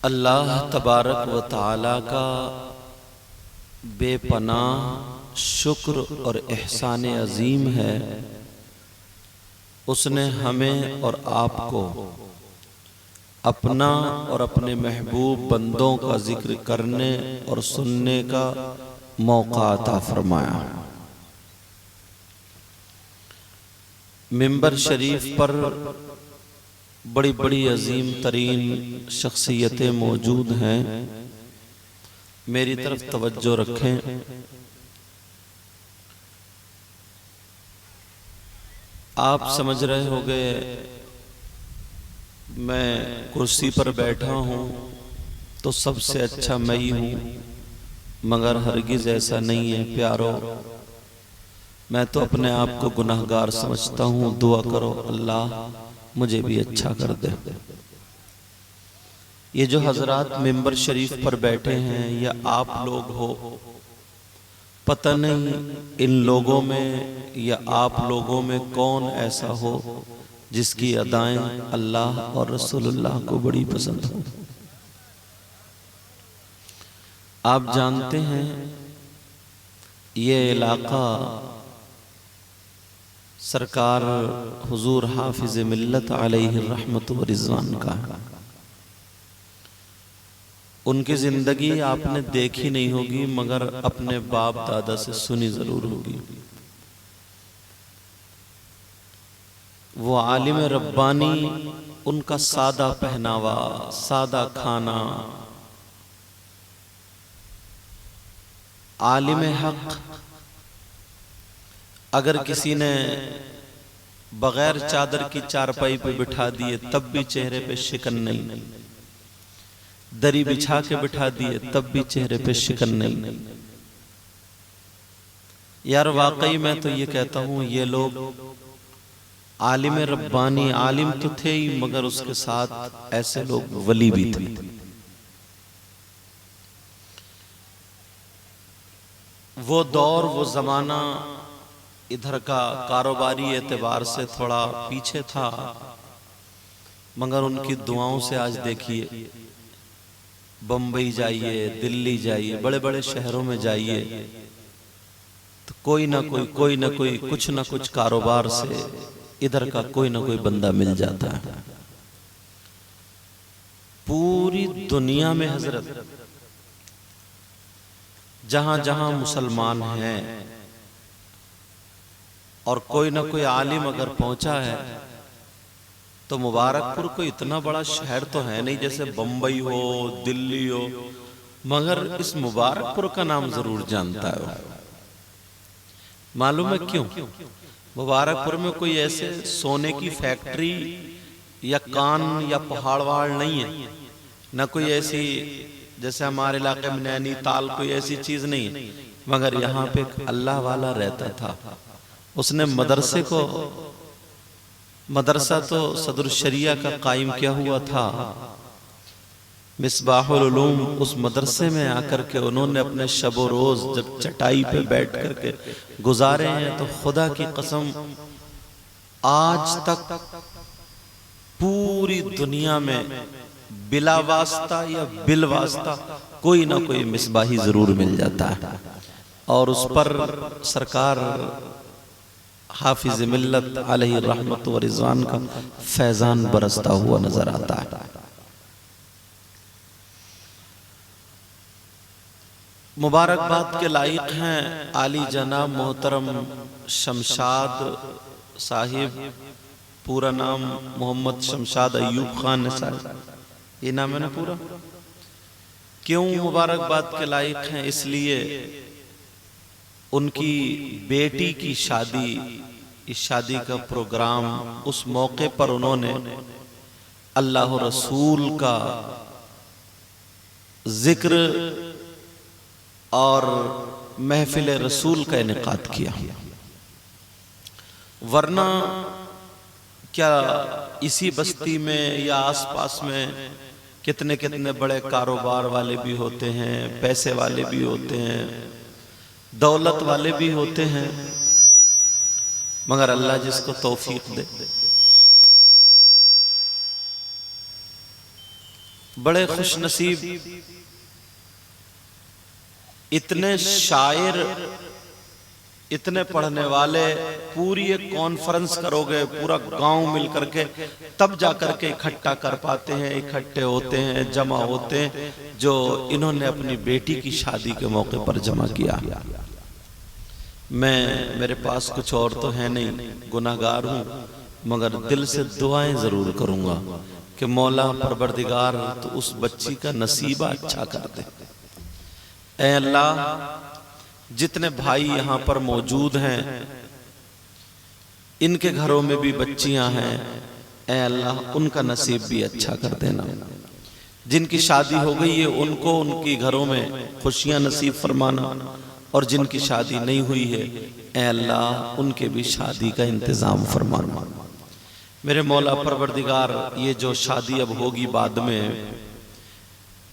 اللہ تبارک و تعالی کا بے پناہ شکر اور احسان عظیم ہے، اس نے ہمیں اور آپ کو اپنا اور اپنے محبوب بندوں کا ذکر کرنے اور سننے کا موقع عطا فرمایا۔ منبر شریف پر بڑی بڑی عظیم ترین شخصیتیں موجود ہیں، میری طرف توجہ رکھیں۔ آپ سمجھ رہے ہوگے میں کرسی پر بیٹھا ہوں تو سب سے اچھا میں ہی ہوں، مگر ہرگز ایسا نہیں ہے پیارو، میں تو اپنے آپ کو گناہگار سمجھتا ہوں۔ دعا کرو اللہ مجھے بھی اچھا کر دے۔ یہ جو حضرات منبر شریف پر بیٹھے ہیں یا آپ لوگ ہو، پتہ نہیں ان لوگوں میں یا آپ لوگوں میں کون ایسا ہو جس کی ادائیں اللہ اور رسول اللہ کو بڑی پسند ہو۔ آپ جانتے ہیں یہ علاقہ سرکار حضور حافظ ملت علیہ الرحمت و رضوان کا ہے۔ ان کی زندگی آپ نے دیکھی نہیں ہوگی مگر اپنے باپ دادا سے سنی ضرور ہوگی۔ وہ عالم ربانی، ان کا سادہ پہناوا، سادہ کھانا، عالم حق، اگر کسی نے بغیر چادر کی چارپائی پہ بٹھا دیے تب بھی چہرے پہ شکن نہیں، دری بچھا کے بٹھا دیے تب بھی چہرے پہ شکن نہیں۔ یار واقعی میں تو یہ کہتا ہوں یہ لوگ عالم ربانی، عالم تو تھے ہی مگر اس کے ساتھ ایسے لوگ ولی بھی تھے۔ وہ دور وہ زمانہ ادھر کا کاروباری اعتبار سے تھوڑا پیچھے تھا، مگر ان کی دعاؤں سے آج دیکھیے بمبئی جائیے، دلی جائیے، بڑے بڑے شہروں میں جائیے تو کوئی نہ کوئی کچھ نہ کچھ کاروبار سے ادھر کا کوئی نہ کوئی بندہ مل جاتا ہے۔ پوری دنیا میں حضرت جہاں جہاں مسلمان ہیں اور کوئی نہ کوئی عالم اگر پہنچا ہے تو مبارک پور کوئی اتنا بڑا شہر تو ہے نہیں جیسے بمبئی ہو، دلی ہو، مگر اس مبارک پور کا نام ضرور جانتا ہے۔ معلوم ہے کیوں؟ مبارک پور میں کوئی ایسے سونے کی فیکٹری یا کان یا پہاڑ وہاڑ نہیں ہے، نہ کوئی ایسی جیسے ہمارے علاقے میں نینی تال کوئی ایسی چیز نہیں ہے، مگر یہاں پہ ایک اللہ والا رہتا تھا۔ اس نے مدرسہ تو صدر الشریعہ کا قائم کیا ہوا تھا، مصباح العلوم، اس مدرسے میں آ کر کے انہوں نے اپنے شب و روز جب چٹائی پہ بیٹھ کر کے گزارے ہیں تو خدا کی قسم آج تک پوری دنیا میں بلا واسطہ یا بالواسطہ کوئی نہ کوئی مصباحی ضرور مل جاتا ہے، اور اس پر سرکار حافظ ملت علیہ الرحمت و رضوان کا فیضان برستا ہوا نظر آتا ہے۔ مبارکباد کے لائق ہیں عالی جناب محترم شمشاد صاحب، پورا نام محمد شمشاد ایوب خان صاحب، یہ نام ہے نا پورا؟ کیوں مبارکباد کے لائق ہیں؟ اس لیے ان کی بیٹی کی شادی، اس شادی کا پروگرام، اس موقع پر انہوں نے اللہ رسول کا ذکر اور محفل رسول کا انعقاد کیا، ورنہ کیا اسی بستی میں یا آس پاس میں کتنے کتنے بڑے کاروبار والے بھی ہوتے ہیں، پیسے والے بھی ہوتے ہیں، دولت والے بھی ہوتے ہیں، مگر اللہ جس کو توفیق دے بڑے خوش نصیب، اتنے شاعر، اتنے پڑھنے والے، پوری ایک کانفرنس کرو گے پورا گاؤں مل کر کے تب جا کر کے اکٹھا کر پاتے ہیں، اکٹھے ہوتے ہیں، جمع ہوتے ہیں، جو انہوں نے اپنی بیٹی کی شادی کے موقع پر جمع کیا۔ میرے پاس کچھ اور تو ہے نہیں، گناہگار ہوں، مگر دل سے دعائیں ضرور کروں گا کہ مولا پروردگار تو اس بچی کا نصیبہ اچھا کر دے۔ اے اللہ، جتنے بھائی یہاں پر موجود ہیں ان کے گھروں میں بھی بچیاں ہیں، اے اللہ ان کا نصیب بھی اچھا کر دینا۔ جن کی شادی ہو گئی ہے ان کو ان کی گھروں میں خوشیاں نصیب فرمانا، اور جن کی شادی نہیں ہوئی ہے اے اللہ ان کے بھی شادی کا انتظام فرمانا۔ میرے مولا پروردگار، یہ جو شادی اب ہوگی بعد میں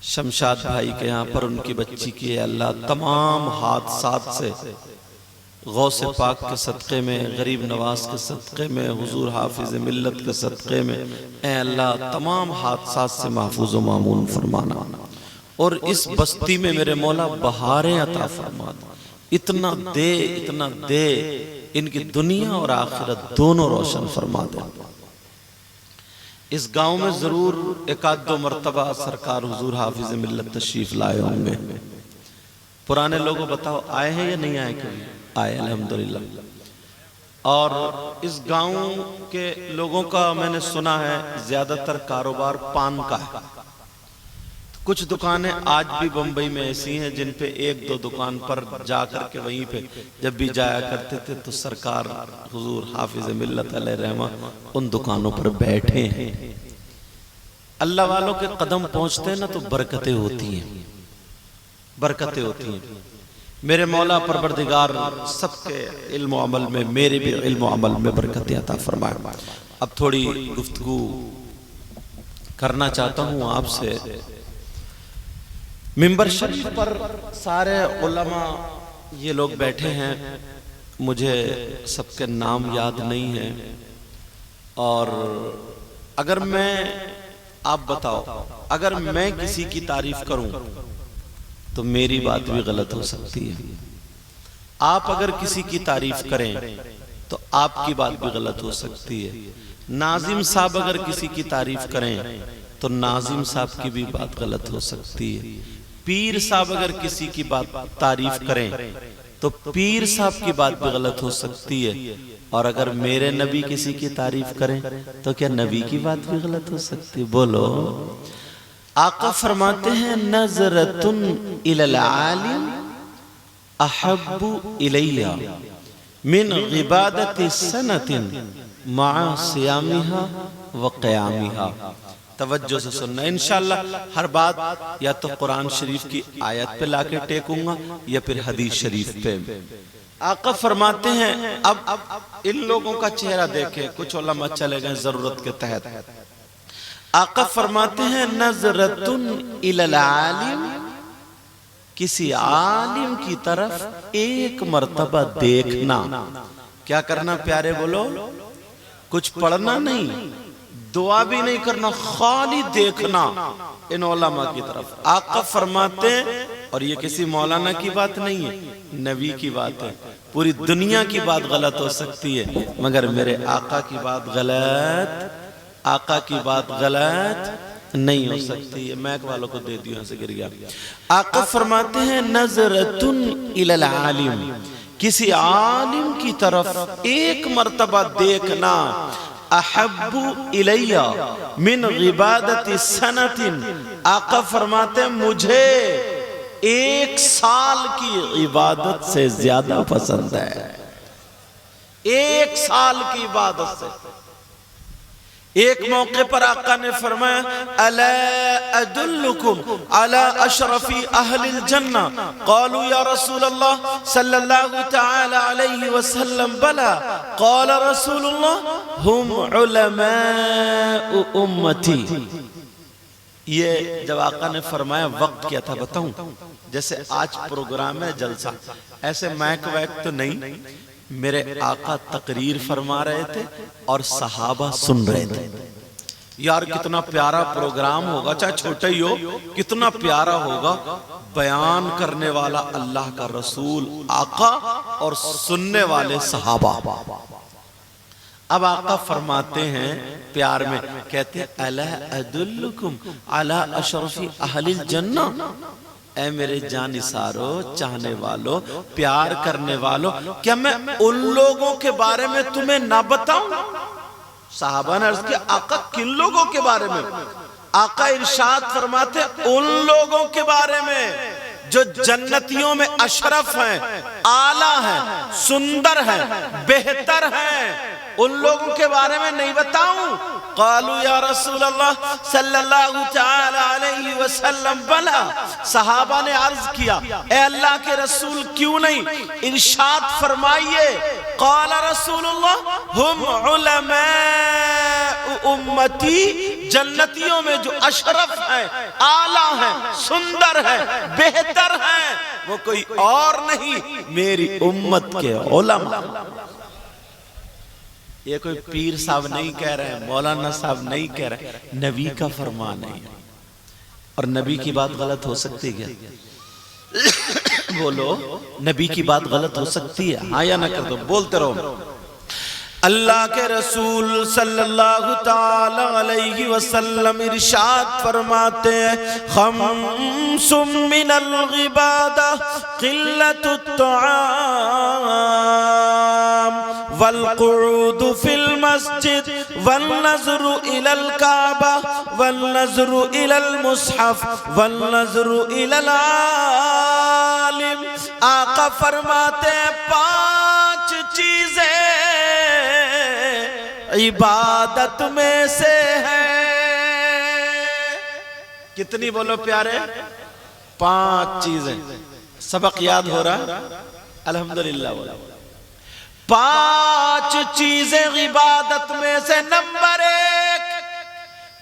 شمشاد بھائی کے یہاں پر ان کی بچی کی، اے اللہ تمام حادثات سے غوث پاک کے صدقے میں، غریب نواز کے صدقے میں، حضور حافظ ملت کے صدقے میں، اے اللہ تمام حادثات سے محفوظ و مامون فرمانا، اور اس بستی میں میرے مولا بہاریں عطا فرمانا۔ اتنا دے ان کی دنیا اور آخرت دونوں روشن فرما دے۔ اس گاؤں میں ضرور ایک آدھ دو مرتبہ سرکار حضور حافظ ملت تشریف لائے ہوں گے۔ پرانے لوگوں بتاؤ آئے ہیں یا نہیں آئے کبھی؟ آئے الحمدللہ۔ اور اس گاؤں کے لوگوں کا میں نے سنا ہے زیادہ تر کاروبار پان کا ہے۔ کچھ دکانیں آج بھی بمبئی میں ایسی ہیں جن پہ ایک دو دکان پر جا کر کے وہیں پہ جب بھی جایا کرتے تھے تو سرکار حضور حافظ ملت علیہ رحمہ ان دکانوں پر بیٹھے ہیں۔ اللہ والوں کے قدم پہنچتے ہیں نا تو برکتیں ہوتی ہیں، برکتیں ہوتی ہیں۔ میرے مولا پروردگار سب کے علم و عمل میں، میرے بھی علم و عمل میں برکتیں عطا فرمائے۔ اب تھوڑی گفتگو کرنا چاہتا ہوں آپ سے۔ ممبر شریف پر سارے علماء یہ لوگ بیٹھے ہیں، مجھے سب کے نام یاد نہیں ہیں، اور اگر میں، آپ بتاؤ، اگر میں کسی کی تعریف کروں تو میری بات بھی غلط ہو سکتی ہے، آپ اگر کسی کی تعریف کریں تو آپ کی بات بھی غلط ہو سکتی ہے، ناظم صاحب اگر کسی کی تعریف کریں تو ناظم صاحب کی بھی بات غلط ہو سکتی ہے، پیر صاحب اگر کسی کی بات تعریف کریں تو پیر صاحب کی بات بھی غلط ہو سکتی ہے، اور اگر میرے نبی کسی کی تعریف کریں تو کیا نبی کی بات بھی غلط ہو سکتی ہے؟ بولو۔ آقا فرماتے ہیں نظرتن الی العالم احب الی من غبادت سنت مع صیامها وقیامها۔ توجہ سے سننا، انشاءاللہ ہر بات یا تو قرآن شریف کی آیت پہ لا کے ٹیکوں گا یا پھر حدیث شریف پہ۔ آقا فرماتے ہیں، اب ان لوگوں کا چہرہ دیکھیں، کچھ علماء چلے گئے ضرورت کے تحت۔ آقا فرماتے ہیں نظرتن الی العالم، کسی عالم کی طرف ایک مرتبہ دیکھنا۔ کیا کرنا پیارے بولو؟ کچھ پڑھنا نہیں، دعا بھی نہیں کرنا، خالی دیکھنا ان علماء کی طرف۔ آقا فرماتے ہیں، اور یہ کسی مولانا کی بات نہیں ہے، نبی کی بات ہے، پوری دنیا کی بات غلط ہو سکتی ہے مگر میرے آقا کی بات غلط، آقا کی بات غلط نہیں ہو سکتی ہے۔ میک والوں کو دے دیو، یہاں سے گر گیا۔ آقا فرماتے ہیں نظرتن الی العالم، کسی عالم کی طرف ایک مرتبہ دیکھنا، احب الی من غبادت سنت، آقا فرماتے ہیں مجھے ایک سال کی عبادت سے زیادہ پسند ہے، ایک سال کی عبادت سے۔ ایک موقع پر آقا نے فرمایا الا ادلکم علی اشرف اہل الجنہ، قالوا یا رسول اللہ صلی اللہ تعالی علیہ وسلم بلا، قال رسول اللہ ہم علماء امتی۔ یہ جب آقا نے فرمایا وقت کیا تھا بتاؤں؟ جیسے آج پروگرام ہے جلسہ، ایسے مائک ویک تو نہیں، میرے آقا تقریر فرما رہے تھے اور صحابہ سن رہے تھے۔ یار کتنا پیارا پروگرام ہوگا، چاہے چھوٹا ہی ہو، کتنا پیارا ہوگا، بیان کرنے والا اللہ کا رسول آقا اور سننے والے صحابہ۔ اب آقا فرماتے ہیں پیار میں، کہتے ہیں اَلَا أَدُلُّكُمْ عَلَىٰ أَشْرَفِ أَهْلِ الْجَنَّةِ، اے میرے جانثارو، چاہنے والو، پیار کرنے والو، کیا میں ان لوگوں کے بارے میں تمہیں نہ بتاؤں؟ صحابہ نے عرض کیا آقا کن لوگوں کے بارے میں؟ آقا ارشاد فرماتے ان لوگوں کے بارے میں جو جنتیوں میں اشرف ہیں، اعلیٰ ہیں، سندر ہیں، بہتر ہیں، ان لوگوں کے بارے میں نہیں بتاؤں؟ قالوا یا رسول اللہ صلی اللہ تعالی علیہ وسلم بلا، صحابہ نے عرض کیا اے اللہ کے رسول کیوں نہیں؟ ارشاد فرمائیے، قال رسول اللہ ہم علماء امتی، جنتیوں میں جو اشرف ہیں، اعلیٰ ہیں، سندر ہیں، بہتر ہیں، وہ کوئی اور نہیں میری امت کے علماء۔ یہ کوئی پیر صاحب نہیں کہہ رہے ہیں، مولانا صاحب نہیں کہہ رہے ہیں، نبی کا فرمان ہے۔ اور نبی کی بات غلط ہو سکتی ہے کیا؟ بولو، نبی کی بات غلط ہو سکتی ہے؟ ہاں یا نہ کر دو، بولتے رہو۔ اللہ کے رسول صلی اللہ تعالی علیہ وسلم ارشاد فرماتے ہیں خمس من الغبادہ قلت الطعام والقعود فی المسجد والنظر الى الكعبہ والنظر الى المصحف والنظر الى العالم۔ آقا فرماتے ہیں 5 چیزیں عبادت میں سے ہے۔ کتنی بولو پیارے؟ 5 چیزیں۔ سبق یاد ہو رہا؟ الحمدللہ بولو۔ 5 چیزیں عبادت میں سے۔ نمبر 1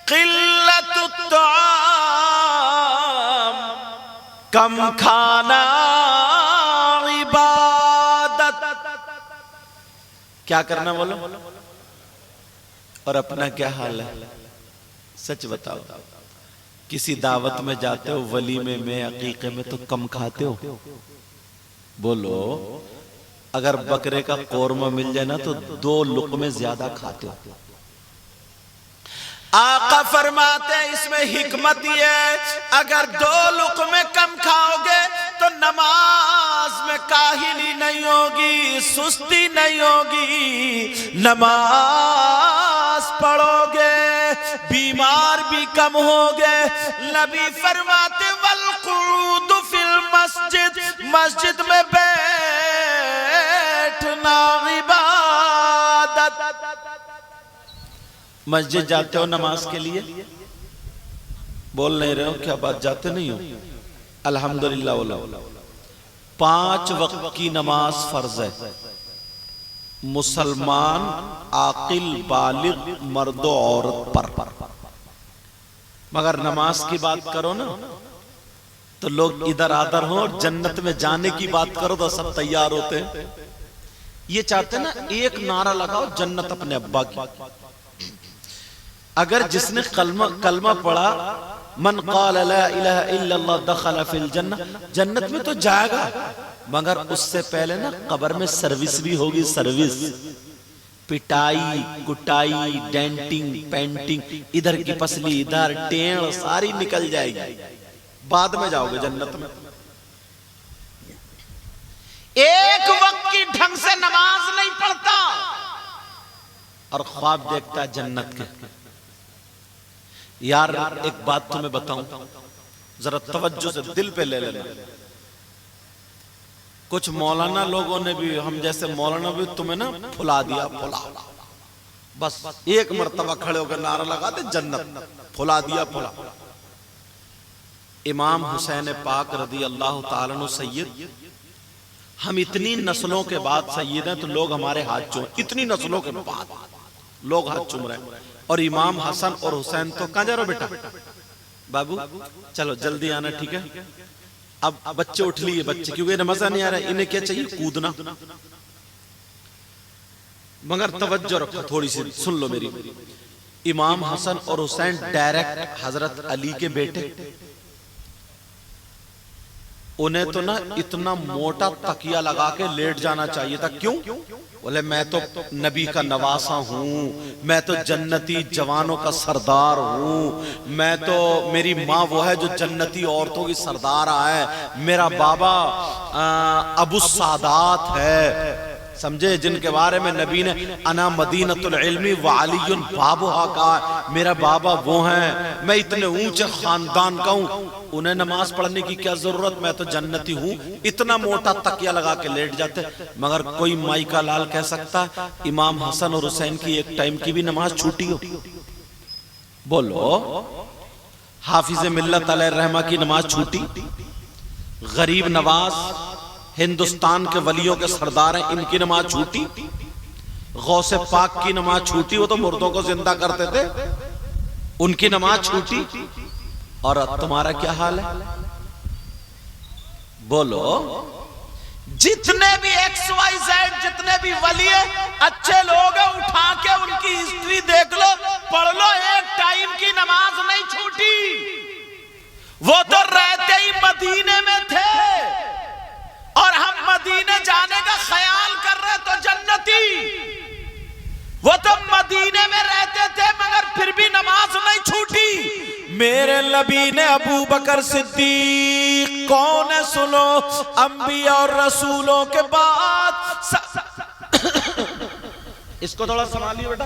قلت الطعام، کم کھانا عبادت۔ کیا کرنا بولو؟ اور اپنا کیا حال ہے؟ سچ بتاؤ، کسی دعوت میں جاتے ہو، ولیمے میں، عقیقے میں، تو کم کھاتے ہو؟ بولو، اگر بکرے کا قورمہ مل جائے نا تو 2 لقمے زیادہ کھاتے ہو۔ آقا فرماتے ہیں اس میں حکمت یہ ہے، اگر 2 لقمے کم کھاؤ گے تو نماز میں کاہلی نہیں ہوگی، سستی نہیں ہوگی، نماز پڑھو گے، بیمار بھی کم ہوگے۔ نبی فرماتے والقعود فی المسجد، مسجد میں بیٹھنا عبادت۔ مسجد جاتے ہو نماز کے لیے؟ بول نہیں رہے ہو کیا بات؟ جاتے نہیں ہو؟ الحمدللہ اولا۔ 5 وقت کی نماز فرض ہے، مسلمان عاقل بالغ مرد و عورت پر۔ مگر نماز کی بات کرو نا تو لوگ ادھر آدھر ہوں، اور جنت میں جانے کی بات کرو تو سب تیار ہوتے ہیں۔ یہ چاہتے ہیں نا ایک نعرہ لگاؤ جنت اپنے ابا کی۔ اگر جس نے کلمہ پڑھا من قال لا الہ الا اللہ دخل فی الجنہ، جنت میں تو جائے گا، مگر اس سے پہلے نا قبر میں سروس بھی ہوگی۔ سروس، پٹائی، کٹائی، ڈینٹنگ، پینٹنگ، ادھر کی پسلی، ادھر ٹینڑ ساری نکل جائے گی، بعد میں جاؤ گے جنت میں۔ ایک وقت کی ڈھنگ سے نماز نہیں پڑھتا اور خواب دیکھتا ہے جنت کے۔ یار ایک بات تمہیں بتاؤں، ذرا توجہ سے دل پہ لے لینا۔ کچھ مولانا لوگوں نے بھی، ہم جیسے مولانا بھی تمہیں نا پھلا دیا، پھلا، بس ایک مرتبہ کھڑے ہو کر نعرہ لگا دے جنت، پھلا دیا، پھلا۔ امام حسین پاک رضی اللہ تعالیٰ عنہ سید، ہم اتنی نسلوں کے بعد سید ہیں تو لوگ ہمارے ہاتھ چوم، اتنی نسلوں کے بعد لوگ ہاتھ چوم رہے ہیں۔ اور امام حسن اور حسین تو کہاں جا رہا بیٹا؟ بابو چلو جلدی آنا، ٹھیک ہے؟ اب بچے اٹھ لیے، بچے کیونکہ انہیں مزہ نہیں آ رہا، انہیں کیا چاہیے؟ کودنا۔ مگر توجہ رکھو تھوڑی سی، سن لو میری۔ امام حسن اور حسین ڈائریکٹ حضرت علی کے بیٹے، انہیں تو نا اتنا موٹا تکیہ لگا کے لیٹ جانا چاہیے تھا. کیوں؟ بولے میں تو نبی کا نواسا ہوں، میں تو جنتی جوانوں کا سردار ہوں، میں تو، میری ماں وہ ہے جو جنتی عورتوں کی سردار ہے، میرا بابا ابو السادات ہے، سمجھے، جن کے بارے میں نبی نے انا مدینۃ العلم وعلی بابھا کہا، میرا بابا وہ ہیں، میں اتنے اونچے خاندان کا ہوں، انہیں نماز پڑھنے کی کیا ضرورت، میں تو جنتی ہوں. اتنا موٹا تکیہ لگا کے لیٹ جاتے. مگر کوئی مائی کا لال کہہ سکتا امام حسن اور حسین کی ایک ٹائم کی بھی نماز چھوٹی ہو؟ بولو. حافظ ملت علیہ الرحمہ کی نماز چھوٹی، غریب نواز ہندوستان کے ولیوں کے سردار ہیں، ان کی نماز چھوٹی، غوث پاک کی نماز چھوٹی، وہ تو مردوں کو زندہ کرتے تھے، ان کی نماز چھوٹی. اور تمہارا کیا حال ہے؟ بولو. جتنے بھی ایکس وائی زیڈ، جتنے بھی ولی اچھے لوگ ہیں، اٹھا کے ان کی ہسٹری دیکھ لو، پڑھ لو، ایک ٹائم کی نماز نہیں چھوٹی. وہ تو رہتے ہی مدینے میں تھے، اور ہم مدینے جانے کا خیال کر رہے تو جنتی. وہ تو مدینے میں رہتے تھے مگر پھر بھی نماز نہیں چھوٹی. میرے نبی نے ابو بکر صدیق کون ہے سنو، انبیاء اور رسولوں کے بعد اس کو تھوڑا سنبھالیے بیٹا،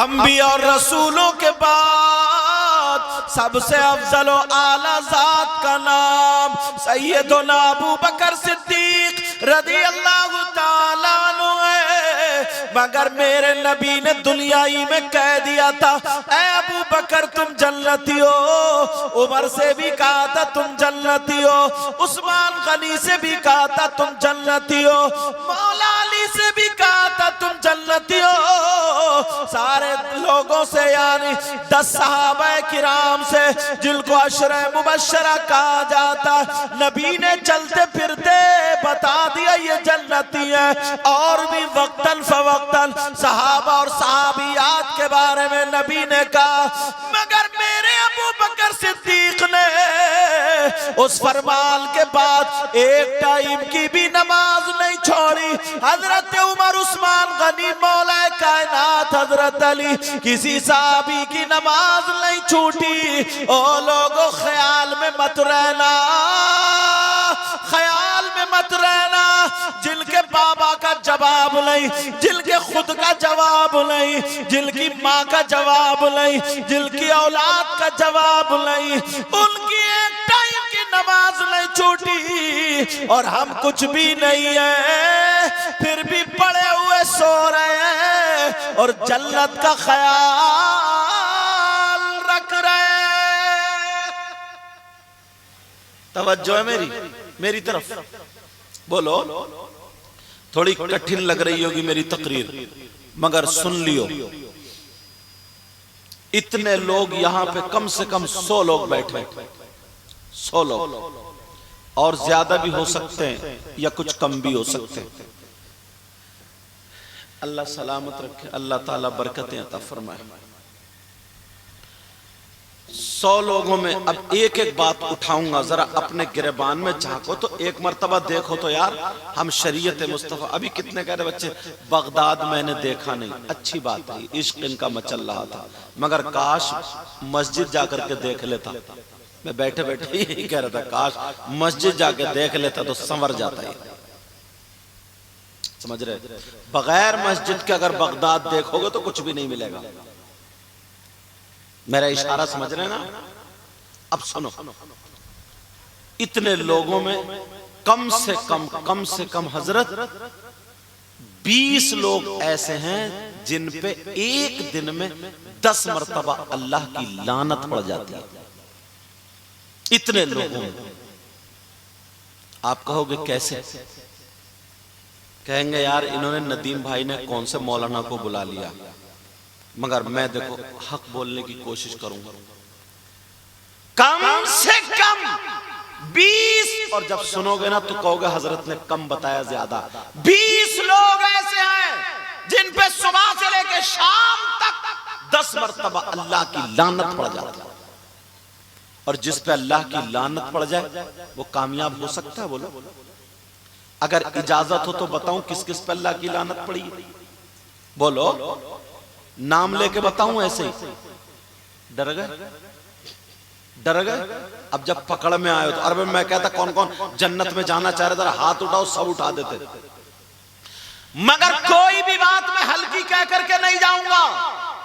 انبیاء اور رسولوں کے بعد سب سے افضل و اعلیٰ ذات کا نام سیدنا ابو بکر صدیق رضی اللہ تعالیٰ عنہ ہے. مگر میرے نبی نے دنیائی میں کہہ دیا تھا اے ابو بکر تم جنتی ہو، عمر سے بھی کہا تھا تم جنتی ہو، عثمان غنی سے بھی کہا تھا تم جنتی ہو، مولا علی سے بھی کہا تھا تم جنتی ہو. سارے لوگوں سے یعنی 10 صحابہ کرام سے جن کو عشرہ مبشرہ کہا جاتا، نبی نے چلتے پھرتے بتا دیا یہ جنتی ہے. اور بھی وقتاً فوقتاً صحابہ اور صحابیات کے بارے میں نبی نے کہا. مگر میرے ابو بکر صدیق نے اس فرمان کے بعد ایک ٹائم کی بھی نماز نہیں چھوڑی. حضرت عمر، عثمان غنی، مولا کائنات حضرت علی، کسی صحابی کی نماز نہیں چھوٹی. او لوگوں خیال میں مت رہنا، خیال میں مت رہنا. جن کے بابا کا جواب نہیں، جن کے خود کا جواب نہیں، جن کی ماں کا جواب نہیں، جن کی اولاد کا جواب نہیں، ان کی ایک ٹائم کی نماز نہیں چھوٹی. اور ہم کچھ بھی نہیں ہیں، پھر بھی پڑے ہوئے سو رہے ہیں اور جنت کا خیال رکھ رہے ہیں. توجہ ہے میری طرف؟ بولو. تھوڑی کٹھن لگ رہی ہوگی میری تقریر، مگر سن لیو. اتنے لوگ یہاں پہ کم سے کم 100 لوگ بیٹھے، 100 لوگ، اور زیادہ بھی ہو سکتے ہیں یا کچھ کم بھی ہو سکتے ہیں. اللہ سلامت رکھے، اللہ تعالیٰ برکتیں عطا فرمائے. 100 لوگوں میں اب ایک ایک بات اٹھاؤں گا، ذرا اپنے گریبان میں جھانکو تو ایک مرتبہ دیکھو تو یار ہم شریعت مصطفیٰ. ابھی کتنے کہہ رہے بچے بغداد میں نے دیکھا نہیں، اچھی بات ہے، عشق ان کا مچل رہا تھا، مگر کاش مسجد جا کر کے دیکھ لیتا. میں بیٹھے بیٹھے یہی کہہ رہا تھا کاش مسجد جا کے دیکھ لیتا تو سنور جاتا ہے. سمجھ رہے؟ بغیر مسجد کے اگر بغداد دیکھو گے تو کچھ بھی نہیں ملے گا. میرا اشارہ سمجھ رہے نا؟ اب سنو، اتنے لوگوں میں کم سے کم حضرت 20 لوگ ایسے ہیں جن پہ ایک دن میں 10 مرتبہ اللہ کی لعنت پڑ جاتی ہے. اتنے لوگوں میں. آپ کہو گے کیسے؟ کہیں گے یار انہوں نے ندیم بھائی نے کون سے مولانا کو بلا لیا. مگر میں دیکھو حق بولنے کی کوشش کروں گا. کم سے کم 20، اور جب سنو گے نا تو کہو گے حضرت نے کم بتایا زیادہ. 20 لوگ ایسے ہیں جن پہ صبح سے لے کے شام تک 10 مرتبہ اللہ کی لعنت پڑ جاتی ہے۔ اور جس پہ اللہ کی لعنت پڑ جائے وہ کامیاب ہو سکتا ہے؟ بولو، اگر اجازت ہو تو بتاؤں کس کس پہ اللہ کی لعنت پڑی؟ بولو، نام لے کے بتاؤں ایسے ہی؟ ڈر گئے؟ ڈر گئے؟ اب جب پکڑ میں آئے تو عرب میں کہتا کون کون جنت میں جانا چاہ رہے تھے، ہاتھ اٹھاؤ، سب اٹھا دیتے، مگر کوئی بھی بات میں ہلکی کہہ کر کے نہیں جاؤں گا،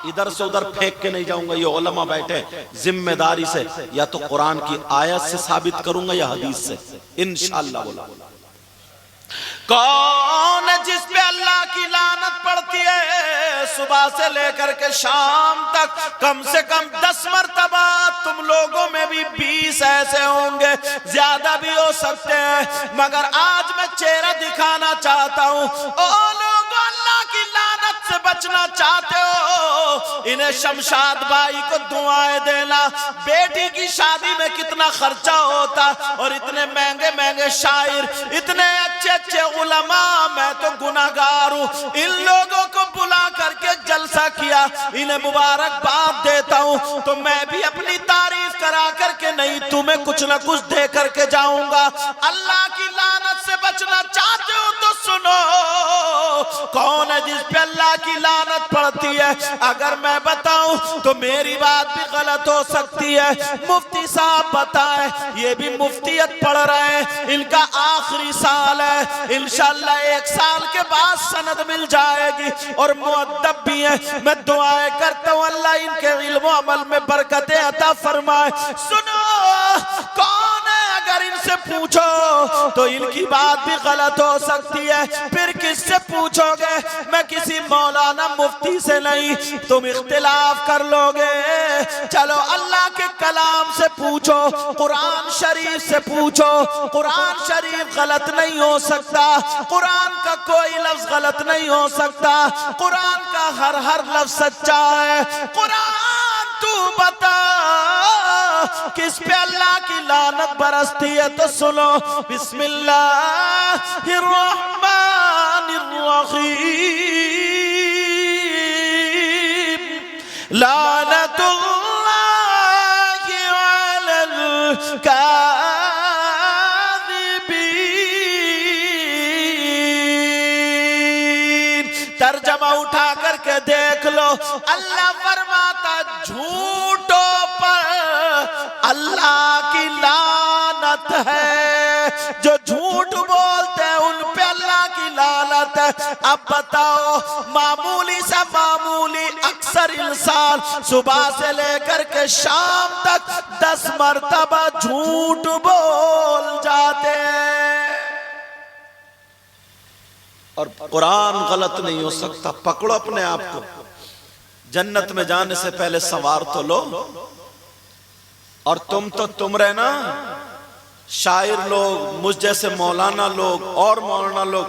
ادھر سے ادھر پھینک کے نہیں جاؤں گا۔ یہ علماء بیٹھے ذمہ داری سے یا تو قرآن کی آیت سے ثابت کروں گا یا حدیث سے انشاءاللہ۔ بولا کون ہے جس پہ اللہ کی لعنت پڑتی ہے صبح سے لے کر کے شام تک؟ کم سے کم 10 مرتبہ۔ تم لوگوں میں بھی 20 ایسے ہوں گے، زیادہ بھی ہو سکتے ہیں، مگر آج میں چہرہ دکھانا چاہتا ہوں۔ او لوگوں، اللہ کی لعنت سے بچنا چاہتے ہو، انہیں شمشاد بھائی کو دعائیں دینا۔ بیٹی کی شادی میں کتنا خرچہ ہوتا، اور اتنے مہنگے مہنگے شاعر، اتنے اچھے اچھے علماء، میں تو گناہگار ہوں۔ ان لوگوں کو بلا کر کے جلسہ کیا، انہیں مبارکباد دیتا ہوں، تو میں بھی اپنی تعریف کرا کر کے نہیں، تمہیں کچھ نہ کچھ دے کر کے جاؤں گا۔ اللہ کی لعنت سے بچنا چاہتے ہو تو سنو، کون ہے جس پہ اللہ کی لعنت پڑتی ہے؟ اگر میں بتاؤں تو میری بات بھی غلط ہو سکتی ہے۔ مفتی صاحب بتائیں، یہ بھی مفتیت پڑھ رہے ہیں، ان کا آخری سال ہے، انشاءاللہ 1 سال کے بعد سند مل جائے گی، اور مؤدب بھی ہیں۔ میں دعائیں کرتا ہوں اللہ ان کے علم و عمل میں برکتیں عطا فرمائے۔ سنو، کون ہے؟ اگر ان سے پوچھو تو ان کی بات بھی غلط ہو سکتی ہے، پھر کس سے پوچھو گے؟ میں کسی مولانا مفتی سے نہیں، تم اختلاف کر لو گے۔ چلو اللہ کے کلام سے پوچھو، قرآن شریف سے پوچھو۔ قرآن شریف غلط نہیں ہو سکتا، قرآن کا کوئی لفظ غلط نہیں ہو سکتا، قرآن کا ہر لفظ سچا ہے۔ قرآن تو بتا کس پہ اللہ کی لعنت برستی ہے؟ تو سنو، بسم اللہ الرحمن الرحیم، لعنت اللہ علی الکاذبین۔ ترجمہ اٹھا کر کے دیکھ لو، اللہ فرماتا جھوٹوں پر اللہ کی لعنت ہے، جو جھوٹ بولتے ہیں ان پہ اللہ کی لعنت ہے۔ اب بتاؤ، معمولی سا معمولی اکثر انسان صبح سے لے کر کے شام تک 10 مرتبہ جھوٹ بول جاتے ہیں، اور قرآن غلط نہیں ہو سکتا۔ پکڑو اپنے آپ کو، جنت میں جانے سے پہلے سوار تو لو۔ اور تم رہنا، شاعر لوگ، مجھ جیسے مولانا لوگ اور مولانا لوگ،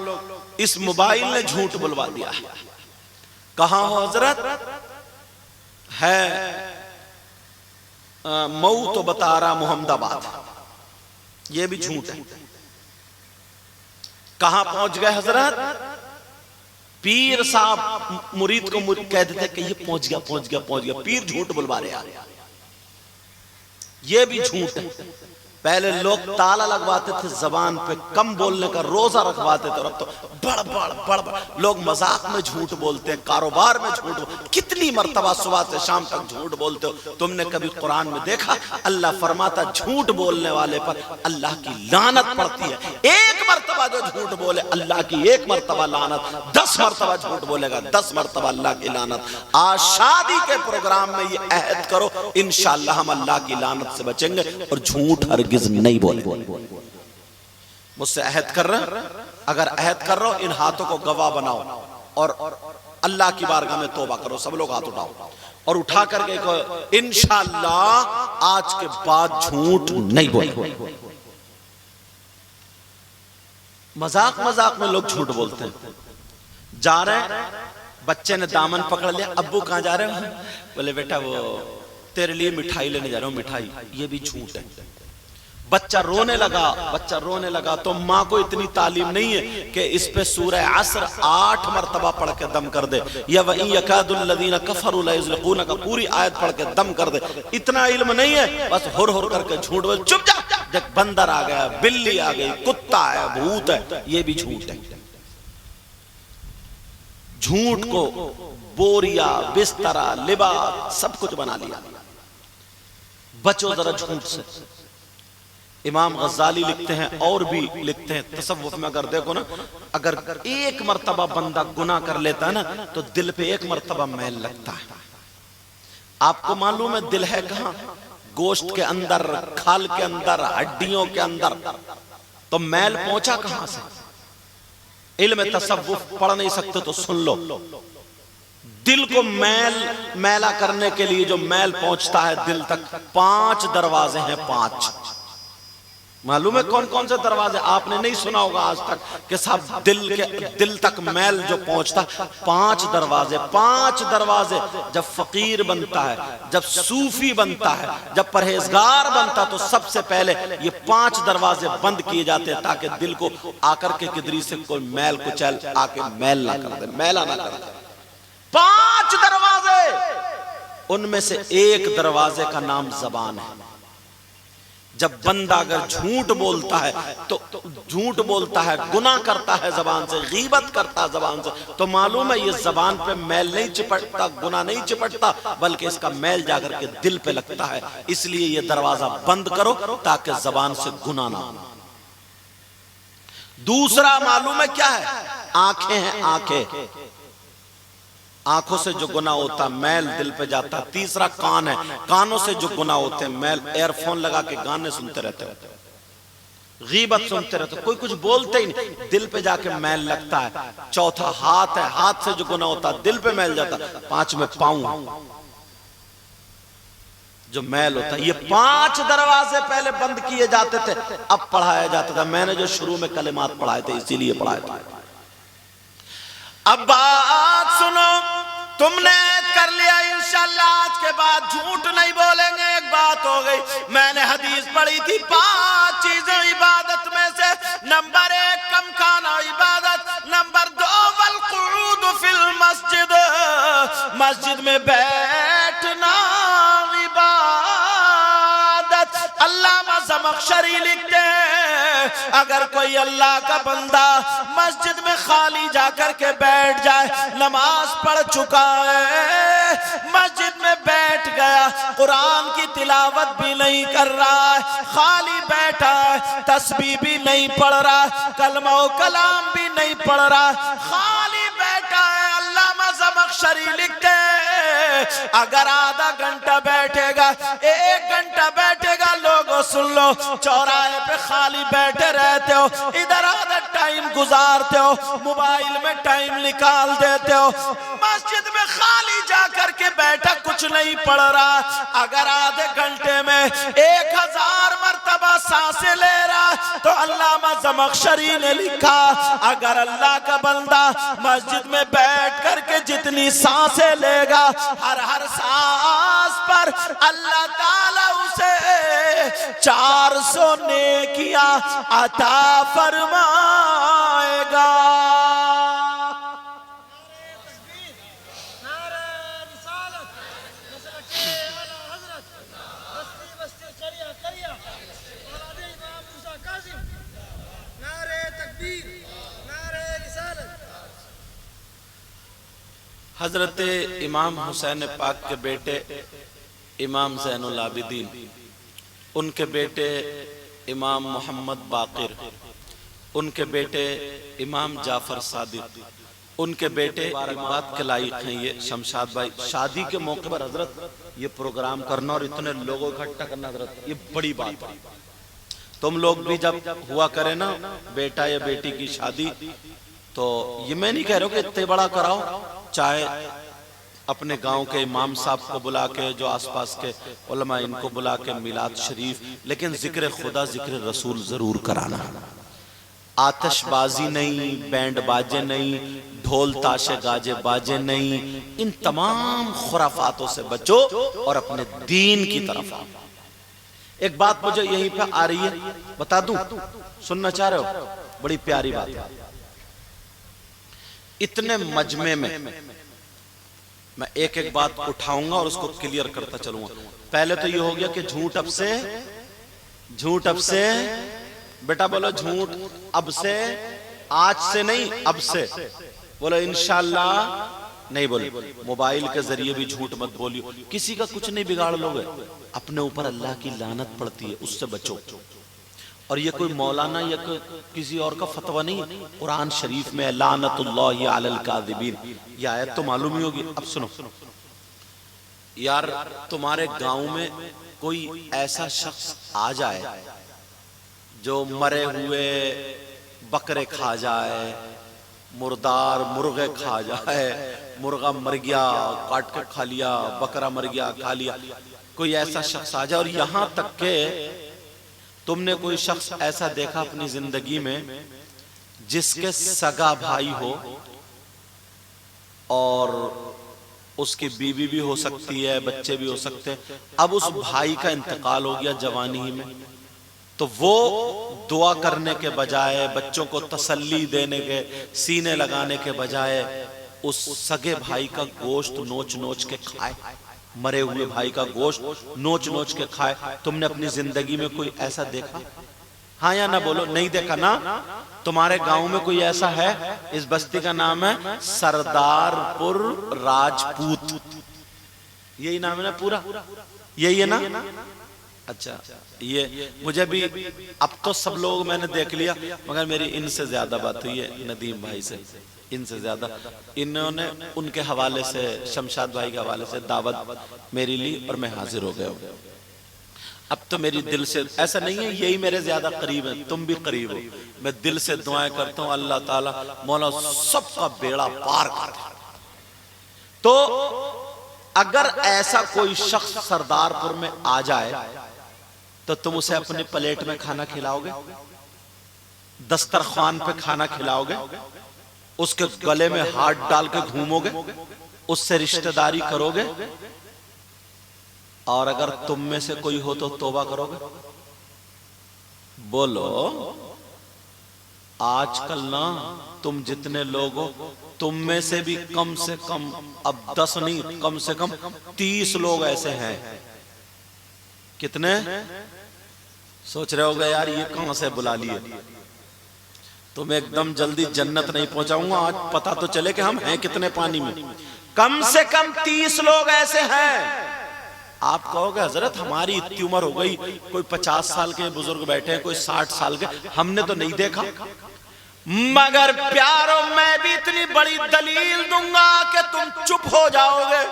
اس موبائل نے جھوٹ بلوا دیا ہے۔ کہاں ہو حضرت؟ ہے مئو تو بتا رہا محمد آباد، یہ بھی جھوٹ ہے۔ کہاں پہنچ گئے حضرت؟ پیر صاحب مرید کو کہہ دیتے کہ یہ پہنچ گیا، پیر جھوٹ بلوا رہے ہیں۔ یہ بھی جھوٹ ہے۔ پہلے لوگ تالا لگواتے تھے زبان پہ، کم بولنے کا روزہ رکھواتے تھے، اور اب تو بڑ لوگ مذاق میں جھوٹ بولتے ہیں، کاروبار میں جھوٹ بولتے ہیں۔ کتنی مرتبہ صبح سے شام تک جھوٹ بولتے ہو؟ تم نے کبھی قرآن میں دیکھا اللہ فرماتا جھوٹ بولنے والے پر اللہ کی لعنت پڑتی ہے؟ 1 مرتبہ جو جھوٹ بولے اللہ کی 1 مرتبہ لعنت، 10 مرتبہ جھوٹ بولے گا 10 مرتبہ اللہ کی لعنت۔ آج شادی کے پروگرام میں یہ عہد کرو، انشاءاللہ ہم اللہ کی لعنت سے بچیں گے اور جھوٹ ہرگز نہیں بولے۔ مجھ سے عہد کر رہے ہیں؟ اگر عہد کر رہا ہو ان ہاتھوں کو گواہ بناؤ اور اللہ کی بارگاہ میں توبہ کرو۔ سب لوگ ہاتھ اٹھاؤ اور اٹھا کر کے کہو انشاءاللہ آج کے بعد جھوٹ نہیں بولے۔ مذاق میں لوگ جھوٹ بولتے ہیں۔ جا رہے ہیں، بچے نے دامن پکڑ لیا، ابو کہاں جا رہے ہیں؟ بولے بیٹا وہ تیرے لیے مٹھائی لینے جا رہا ہوں، مٹھائی۔ یہ بھی جھوٹ ہے۔ بچہ رونے لگا تو ماں کو اتنی تعلیم نہیں ہے کہ اس پہ سورہ عصر 8 مرتبہ پڑھ کے دم کر دے، یا وَإِن يَكَادُ الَّذِينَ كَفَرُوا لَيُزْلِقُونَ کا پوری آیت پڑھ کے دم کر دے، اتنا علم نہیں ہے، بس ہر کر کے جھوٹ بول، چپ جا، جب بندر آ گیا، بلی آ گئی، کتا ہے، بھوت ہے، یہ بھی جھوٹ ہے۔ جھوٹ کو بوریا، بسترا، لباس سب کچھ بنا لیا۔ بچو ذرا جھوٹ سے۔ امام غزالی لکھتے ہیں، اور بھی لکھتے ہیں تصوف میں، اگر دیکھو نا، اگر ایک مرتبہ بندہ گناہ کر لیتا ہے نا تو دل پہ ایک مرتبہ میل لگتا ہے۔ آپ کو معلوم ہے دل ہے کہاں؟ گوشت کے اندر، کھال کے اندر، ہڈیوں کے اندر، تو میل پہنچا کہاں سے؟ علم تصوف پڑھ نہیں سکتے تو سن لو، دل کو میلا کرنے کے لیے جو میل پہنچتا ہے دل تک، 5 دروازے ہیں، 5۔ معلوم ہے کون کون سے دروازے؟ آپ نے نہیں سنا ہوگا آج تک کہ صاحب دل تک میل جو پہنچتا، 5 دروازے۔ 5 دروازے جب فقیر بنتا ہے، جب صوفی بنتا ہے، جب پرہیزگار بنتا، تو سب سے پہلے یہ 5 دروازے بند کیے جاتے ہیں تاکہ دل کو آ کر کے کدری سے کوئی میل کچیل آ کے میل نہ کر دے، میلا نہ کر دے۔ 5 دروازے، ان میں سے ایک دروازے کا نام زبان ہے۔ جب بندہ اگر جھوٹ بولتا ہے تو جھوٹ بولتا ہے، گناہ کرتا ہے زبان سے، غیبت کرتا ہے زبان سے، تو معلوم ہے یہ زبان پہ میل نہیں چپٹتا، گناہ نہیں چپٹتا، بلکہ اس کا میل جا کر کے دل پہ لگتا ہے۔ اس لیے یہ دروازہ بند کرو تاکہ زبان سے گناہ نہ ہو۔ دوسرا معلوم ہے کیا ہے؟ آنکھیں ہیں، آنکھیں، آنکھوں سے جو گناہ ہوتا میل دل پہ جاتا۔ تیسرا کان ہے، کانوں سے جو گناہ ہوتے میل، ایئر فون لگا کے گانے سنتے رہتے ہوتے، غیبت سنتے رہتے، کوئی کچھ بولتے ہی نہیں، دل پہ جا کے میل لگتا ہے۔ چوتھا ہاتھ ہے، ہاتھ سے جو گناہ ہوتا دل پہ میل جاتا۔ 5 میں پاؤں جو میل ہوتا ہے۔ یہ 5 دروازے پہلے بند کیے جاتے تھے، اب پڑھایا جاتا تھا۔ میں نے جو شروع میں کلمات پڑھائے تھے اسی لیے پڑھائے تھے۔ اب بات سنو، تم نے کر لیا انشاءاللہ آج کے بعد جھوٹ نہیں بولیں گے، ایک بات ہو گئی۔ میں نے حدیث پڑھی تھی 5 چیزیں عبادت میں سے، نمبر 1 کم کھانا عبادت، نمبر 2 والقعود فی المسجد، مسجد میں بیٹھنا عبادت۔ علامہ زمخشری لکھتے ہیں اگر کوئی اللہ کا بندہ مسجد میں خالی جا کر کے بیٹھ جائے، نماز پڑھ چکا ہے، مسجد میں بیٹھ گیا، قرآن کی تلاوت بھی نہیں کر رہا ہے، خالی بیٹھا ہے، تسبیح بھی نہیں پڑھ رہا، کلمہ و کلام بھی نہیں پڑھ رہا، خالی بیٹھا ہے، علامہ زمخشری لکھتے ہیں اگر آدھا گھنٹہ بیٹھے گا، 1 گھنٹہ بیٹھے گا، لوگوں سن لو، چوراہے پہ خالی بیٹھے رہتے ہو، ادھر آدھا ٹائم گزارتے ہو، موبائل میں ٹائم نکال دیتے ہو، مسجد میں خالی جا کر کے بیٹھا کچھ نہیں پڑھ رہا، اگر آدھے گھنٹے میں 1000 مرتبہ سانسیں لے رہا، تو علامہ زمخشری نے لکھا اگر اللہ کا بندہ مسجد میں بیٹھ کر کے جتنی سانسیں لے گا، ہر سانس پر اللہ تعالیٰ اسے 400 نیکیاں عطا فرمائے گا۔ حضرت امام حسین پاک کے بیٹے امام زین العابدین، ان کے بیٹے امام محمد باقر، ان کے بیٹے امام جعفر صادق، ان کے بیٹے بات کے لائق ہیں یہ شمشاد بھائی۔ شادی کے موقع پر حضرت یہ پروگرام کرنا اور اتنے لوگوں اکٹھا کرنا حضرت یہ بڑی بات ہے۔ تم لوگ بھی جب ہوا کرے نا بیٹا یا بیٹی کی شادی، تو یہ میں نہیں کہہ رہا ہوں کہ اتنے بڑا کراؤ، چاہے اپنے گاؤں کے امام صاحب کو بلا کے، جو آس پاس کے علماء ان کو بلا کے میلاد شریف، لیکن ذکر خدا ذکر رسول ضرور کرانا۔ آتش بازی نہیں، بینڈ باجے نہیں، ڈھول تاشے گاجے باجے نہیں، ان تمام خرافاتوں سے بچو اور اپنے دین کی طرف آؤ۔ ایک بات مجھے یہیں پہ آ رہی ہے، بتا دوں، سننا چاہ رہے ہو؟ بڑی پیاری بات ہے۔ اتنے مجمع میں میں ایک ایک بات اٹھاؤں گا اور اس کو کلیئر کرتا چلوں گا۔ پہلے تو یہ ہو گیا کہ جھوٹ اب سے بیٹا بولو، جھوٹ اب سے، آج سے نہیں، اب سے بولو انشاءاللہ نہیں بولو۔ موبائل کے ذریعے بھی جھوٹ مت بولیو، کسی کا کچھ نہیں بگاڑ لوگے، اپنے اوپر اللہ کی لعنت پڑتی ہے، اس سے بچو۔ اور یہ کوئی مولانا یا کسی اور کا فتویٰ نہیں ہے، قرآن شریف میں لعنت اللہ علی الکاذبین، یہ آیت تو معلوم ہی ہوگی۔ اب سنو یار، تمہارے گاؤں میں کوئی ایسا شخص آ جائے جو مرے ہوئے بکرے کھا جائے، مردار مرغے کھا جائے، مرغا مر گیا کاٹ کے کھا لیا، بکرا مر گیا کھا لیا، کوئی ایسا شخص آ جائے، اور یہاں تک کہ تم نے کوئی شخص ایسا دیکھا اپنی زندگی میں جس کے سگا بھائی ہو اور اس کی بیوی بھی ہو سکتی ہے، بچے بھی ہو سکتے ہیں، اب اس بھائی کا انتقال ہو گیا جوانی ہی میں، تو وہ دعا کرنے کے بجائے، بچوں کو تسلی دینے کے، سینے لگانے کے بجائے اس سگے بھائی کا گوشت نوچ نوچ کے کھائے، مرے ہوئے بھائی کا گوشت نوچ نوچ کے کھائے۔ تم نے اپنی زندگی میں کوئی ایسا دیکھا؟ ہاں یا نہ بولو، نہیں دیکھا نا؟ تمہارے گاؤں میں کوئی ایسا ہے؟ اس بستی کا نام ہے سردار پور راجپوت، یہی نام ہے نا پورا؟ یہی ہے نا؟ اچھا، یہ مجھے بھی اب تو سب لوگ میں نے دیکھ لیا، مگر میری ان سے زیادہ بات ہوئی ہے ندیم بھائی سے، ان سے زیادہ انہوں نے ان کے حوالے سے، شمشاد بھائی کے حوالے سے دعوت میری لی اور میں حاضر ہو گیا ہوں۔ اب تو میری دل سے ایسا نہیں ہے یہی میرے زیادہ قریب ہیں، تم بھی قریب ہو، میں دل سے دعائیں کرتا ہوں اللہ تعالیٰ مولا سب کا بیڑا پار کر دے۔ تو اگر ایسا کوئی شخص سردار پور میں آ جائے تو تم اسے اپنی پلیٹ میں کھانا کھلاؤ گے، دسترخوان پہ کھانا کھلاؤ گے، اس کے گلے میں ہاتھ ڈال کے گھومو گے، اس سے رشتہ داری کرو گے؟ اور اگر تم میں سے کوئی ہو تو توبہ کرو گے؟ بولو آج کل نا تم جتنے لوگ ہو، تم میں سے بھی کم سے کم، اب 10 نہیں، کم سے کم 30 لوگ ایسے ہیں۔ کتنے؟ سوچ رہے ہوگے یار یہ کہاں سے بلا لیے؟ تم ایک دم جلدی جنت نہیں پہنچاؤں گا، آج پتہ تو چلے کہ ہم ہیں کتنے پانی میں۔ کم سے کم 30 لوگ ایسے ہیں۔ آپ کہو گے حضرت ہماری اتنی عمر ہو گئی، کوئی 50 سال کے بزرگ بیٹھے ہیں، کوئی 60 سال کے، ہم نے تو نہیں دیکھا۔ مگر پیارو میں بھی اتنی بڑی دلیل دوں گا کہ تم چپ ہو جاؤ گے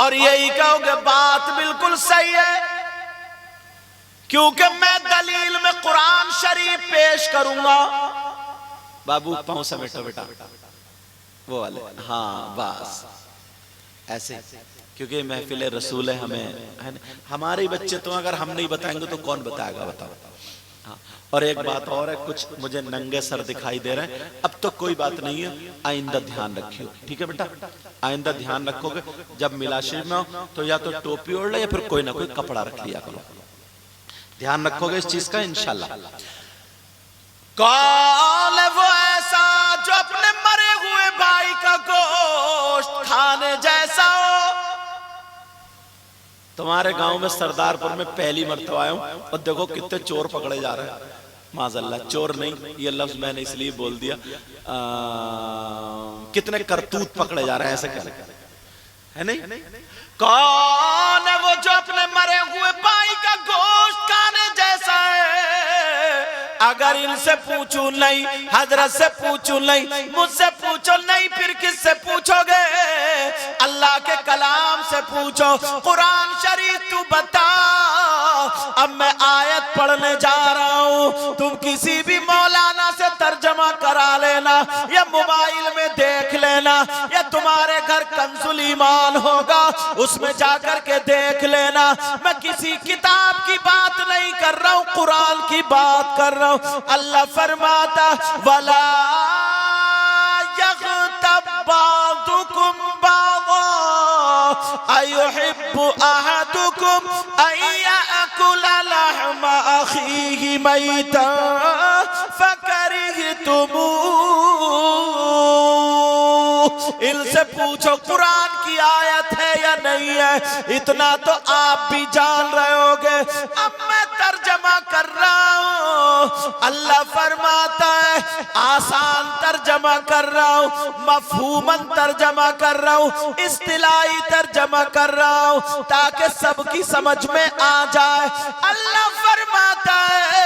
اور یہی کہو گے بات بالکل صحیح ہے، کیونکہ میں دلیل میں قرآن شریف پیش کروں گا۔ بابو پاؤں سمیٹو بیٹا، وہ والے، ہاں بس ایسے، کیونکہ محفل رسول ہے، ہمیں ہمارے بچے تو اگر ہم نہیں بتائیں گے تو کون بتائے گا؟ بتاؤ۔ اور ایک بات اور ہے، کچھ مجھے ننگے سر دکھائی دے رہے ہیں، اب تو کوئی بات نہیں ہے، آئندہ دھیان رکھیو، ٹھیک ہے بیٹا؟ آئندہ دھیان رکھو گے، جب ملا شریف میں ہو تو یا تو ٹوپی اوڑھ لے یا پھر کوئی نہ کوئی کپڑا رکھ لیا کرو، دھیان رکھو گے اس چیز کا انشاءاللہ۔ کون ہے وہ ایسا جو اپنے مرے ہوئے بھائی کا گوشت کھانے جیسا ہو؟ تمہارے گاؤں میں سردار پور میں پہلی مرتبہ آیا ہوں اور دیکھو کتنے چور پکڑے جا رہے ہیں۔ معاذ اللہ، چور نہیں، یہ لفظ میں نے اس لیے بول دیا، کتنے کرتوت پکڑے جا رہے ہیں، ایسا کیا ہے نہیں؟ کون ہے وہ جو اپنے مرے ہوئے بھائی کا گوشت کھانے جیسا ہے؟ اگر ان سے پوچھوں نہیں، حضرت سے پوچھوں نہیں، مجھ سے پوچھو نہیں، پھر کس سے پوچھو گے؟ اللہ کے کلام سے پوچھو، قرآن شریف تو بتا۔ اب میں آیت پڑھنے جا رہا ہوں، تم کسی بھی مولانا سے ترجمہ کرا لینا یا موبائل میں دیکھ لینا یا تمہارے گھر کنز الایمان ہوگا اس میں جا کر کے دیکھ لینا۔ میں کسی کتاب کی بات نہیں کر رہا ہوں، قرآن کی بات کر رہا ہوں۔ اللہ فرماتا وَلَا يَغْتَبْ بَعْضُكُمْ بَعْضًا أَيُحِبُّ أَحَدُكُمْ أَن يَأْكُلَ أخيه ميتا فكرهتموه. ان سے پوچھو قرآن کی آیت ہے یا نہیں ہے، اتنا تو آپ بھی جان رہے ہوگے. اب میں ترجمہ کر رہا ہوں، اللہ فرماتا ہے آسان ترجمہ کر رہا ہوں، مفہوماً ترجمہ کر رہا ہوں، اصطلاحی ترجمہ کر رہا ہوں تاکہ سب کی سمجھ میں آ جائے. اللہ فرماتا ہے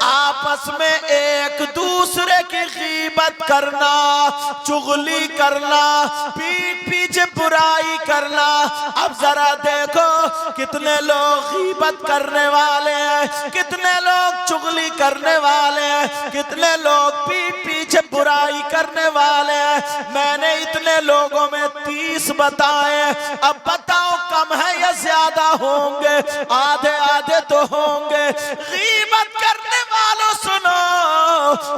آپس میں ایک دوسرے کی غیبت کرنا، چغلی کرنا، پیٹ پیچھے برائی کرنا. اب ذرا دیکھو کتنے لوگ غیبت کرنے والے ہیں، کتنے لوگ چغلی کرنے والے ہیں، کتنے لوگ پیٹ پیچھے برائی کرنے والے ہیں. میں نے اتنے لوگوں میں 30 بتائے، اب بتاؤ کم ہے یا زیادہ ہوں گے؟ آدھے آدھے تو ہوں گے. غیبت کرنے والوں سنو،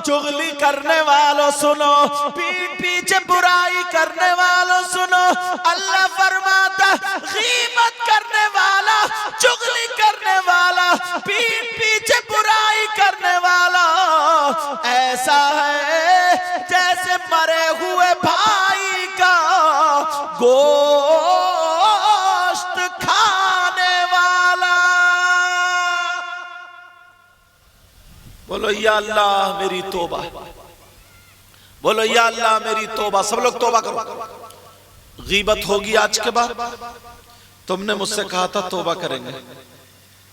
چغلی کرنے والوں سنو، پیٹ پیچھے برائی کرنے والوں سنو. اللہ فرماتا غیبت کرنے والا، چغلی کرنے والا، پیٹ پیچھے برائی کرنے والا ایسا ہے جیسے مرے ہوئے بھائی کا گوشت کھانے والا. بولو یا اللہ میری توبہ، بولو یا اللہ میری توبہ. سب لوگ توبہ کرو. غیبت ہوگی آج کے بعد. تم نے مجھ سے کہا تھا توبہ کریں گے.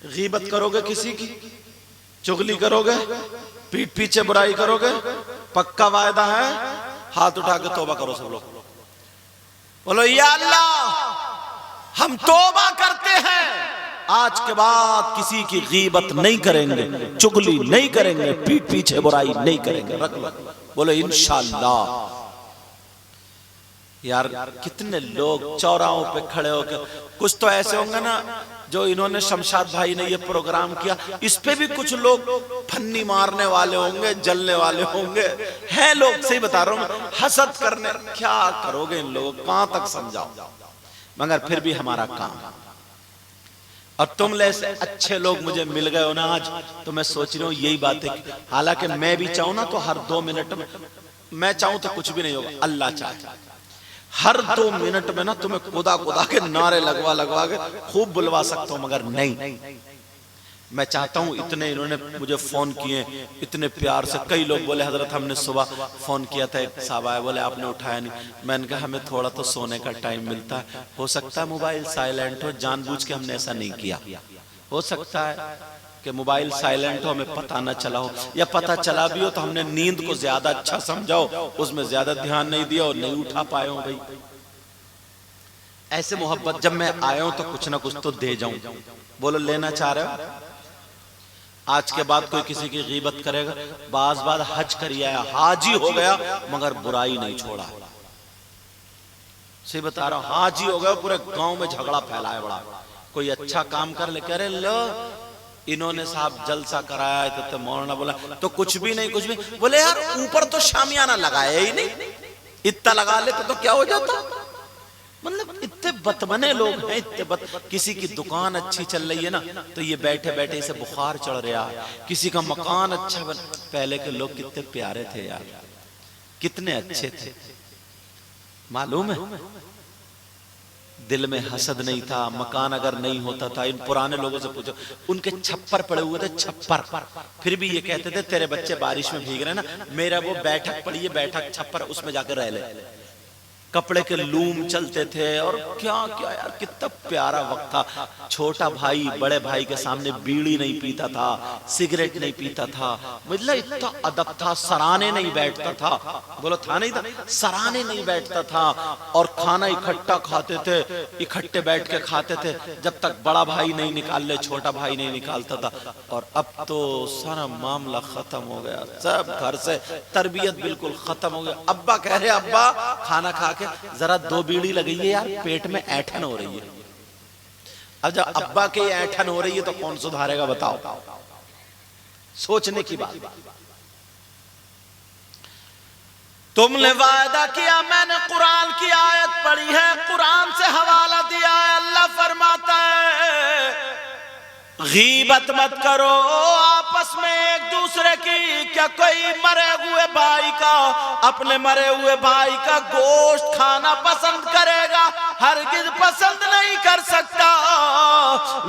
غیبت کرو گے کسی کی، چغلی کرو گے، پیٹ پیچھے برائی کرو گے، پکا وعدہ ہے. ہاتھ اٹھا کے توبہ کرو سب لوگ. بولو یا اللہ ہم توبہ کرتے ہیں، آج کے بعد کسی کی غیبت نہیں کریں گے، چغلی نہیں کریں گے، پیٹ پیچھے برائی نہیں کریں گے. رکھ لو. بولو انشاءاللہ. یار کتنے لوگ چوراہوں پہ کھڑے ہو کے، کچھ تو ایسے ہوں گے نا جو انہوں نے شمشاد بھائی نے یہ پروگرام کیا، اس پہ بھی کچھ لوگ پھنی مارنے والے ہوں گے، جلنے والے ہوں گے. ہیں لوگ، صحیح بتا رہا ہوں، حسد کرنے. کیا کرو گے ان لوگوں، کہاں تک سمجھاؤ؟ مگر پھر بھی ہمارا کام. اور تم جیسے اچھے لوگ مجھے مل گئے ہو نا آج، تو میں سوچ رہا ہوں یہی بات ہے. حالانکہ میں بھی چاہوں نا تو ہر 2 منٹ میں چاہوں تو کچھ بھی نہیں ہوگا. اللہ چاہے ہر 2 منٹ میں نا تمہیں خدا خدا کے نعرے لگوا کے خوب بلوا سکتا ہوں، مگر نہیں. میں چاہتا ہوں اتنے انہوں نے مجھے فون کیے اتنے پیار سے. کئی لوگ بولے حضرت ہم نے صبح فون کیا تھا، ایک صاحب آئے بولے آپ نے اٹھایا نہیں. میں نے کہا ہمیں تھوڑا تو سونے کا ٹائم ملتا ہے، ہو سکتا ہے موبائل سائلنٹ ہو، جان بوجھ کے ہم نے ایسا نہیں کیا. ہو سکتا ہے کہ موبائل سائلنٹ ہو، ہمیں پتہ نہ چلا ہو، یا پتہ چلا بھی ہو تو ہم نے نیند کو زیادہ اچھا سمجھا ہو، اس میں زیادہ دھیان نہیں دیا اور نہیں اٹھا پائے ہوں. بھائی ایسے محبت جب میں آیا ہوں تو کچھ نہ کچھ تو دے جاؤں. بولو لینا چاہ رہے ہو؟ آج کے بعد کوئی کسی کی غیبت کرے گا. بعض حج کری آیا، حاجی ہو گیا مگر برائی نہیں چھوڑا. صحیح بتا رہا ہوں، حاجی ہو گیا پورے گاؤں میں جھگڑا پھیلایا بڑا. کوئی اچھا کام کر لے، کہہ رہے لو انہوں نے صاحب جلسہ کرایا تو مولانا بولا تو کچھ بھی نہیں، کچھ بھی. بولے یار اوپر تو شامیانہ لگایا ہی نہیں، اتنا لگا لیتے تو کیا ہو جاتا. مطلب اتنے بدمنے لوگ ہیں، کسی کی دکان اچھی چل رہی ہے نا تو یہ بیٹھے بیٹھے اسے بخار چڑھ رہا ہے. کسی کا مکان اچھا بن. پہلے کے لوگ کتنے پیارے تھے یار، کتنے اچھے تھے. معلوم ہے دل میں حسد نہیں تھا. مکان اگر نہیں ہوتا تھا، ان پرانے لوگوں سے پوچھو، ان کے چھپر پڑے ہوئے تھے، چھپر. پھر بھی یہ کہتے تھے تیرے بچے بارش میں بھیگ رہے نا، میرا وہ بیٹھک پڑی ہے، بیٹھک چھپر، اس میں جا کے رہ لے. کپڑے کے لوم چلتے تھے اور کیا کیا یار. کتنا پیارا وقت تھا. چھوٹا بھائی بڑے بھائی کے سامنے بیڑی نہیں پیتا تھا، سگریٹ نہیں پیتا تھا. مطلب اتنا ادب تھا. سرانے نہیں بیٹھتا تھا. بولو تھا نہیں تھا؟ سرانے نہیں بیٹھتا تھا. اور کھانا اکٹھا کھاتے تھے، اکٹھے بیٹھ کے کھاتے تھے جب تک بڑا بھائی نہیں نکال لے، چھوٹا بھائی نہیں نکالتا تھا. اور اب تو سارا معاملہ ختم ہو گیا. سب گھر سے تربیت بالکل ختم ہو گیا. ابا کہہ رہے ابا کھانا کھا کے ذرا 2 بیڑی لگئی ہے یار، پیٹ میں ایٹھن ہو رہی ہے. اب جب ابا کے ایٹھن ہو رہی ہے تو کون سدھارے گا بتاؤ؟ سوچنے کی بات. تم نے وعدہ کیا، میں نے قرآن کی آیت پڑھی ہے، قرآن سے حوالہ دیا ہے. اللہ فرماتا ہے غیبت مت کرو آپس میں ایک دوسرے کی. کیا کوئی مرے ہوئے بھائی کا اپنے مرے ہوئے بھائی کا گوشت کھانا پسند کرے گا؟ ہرگز پسند نہیں کر سکتا.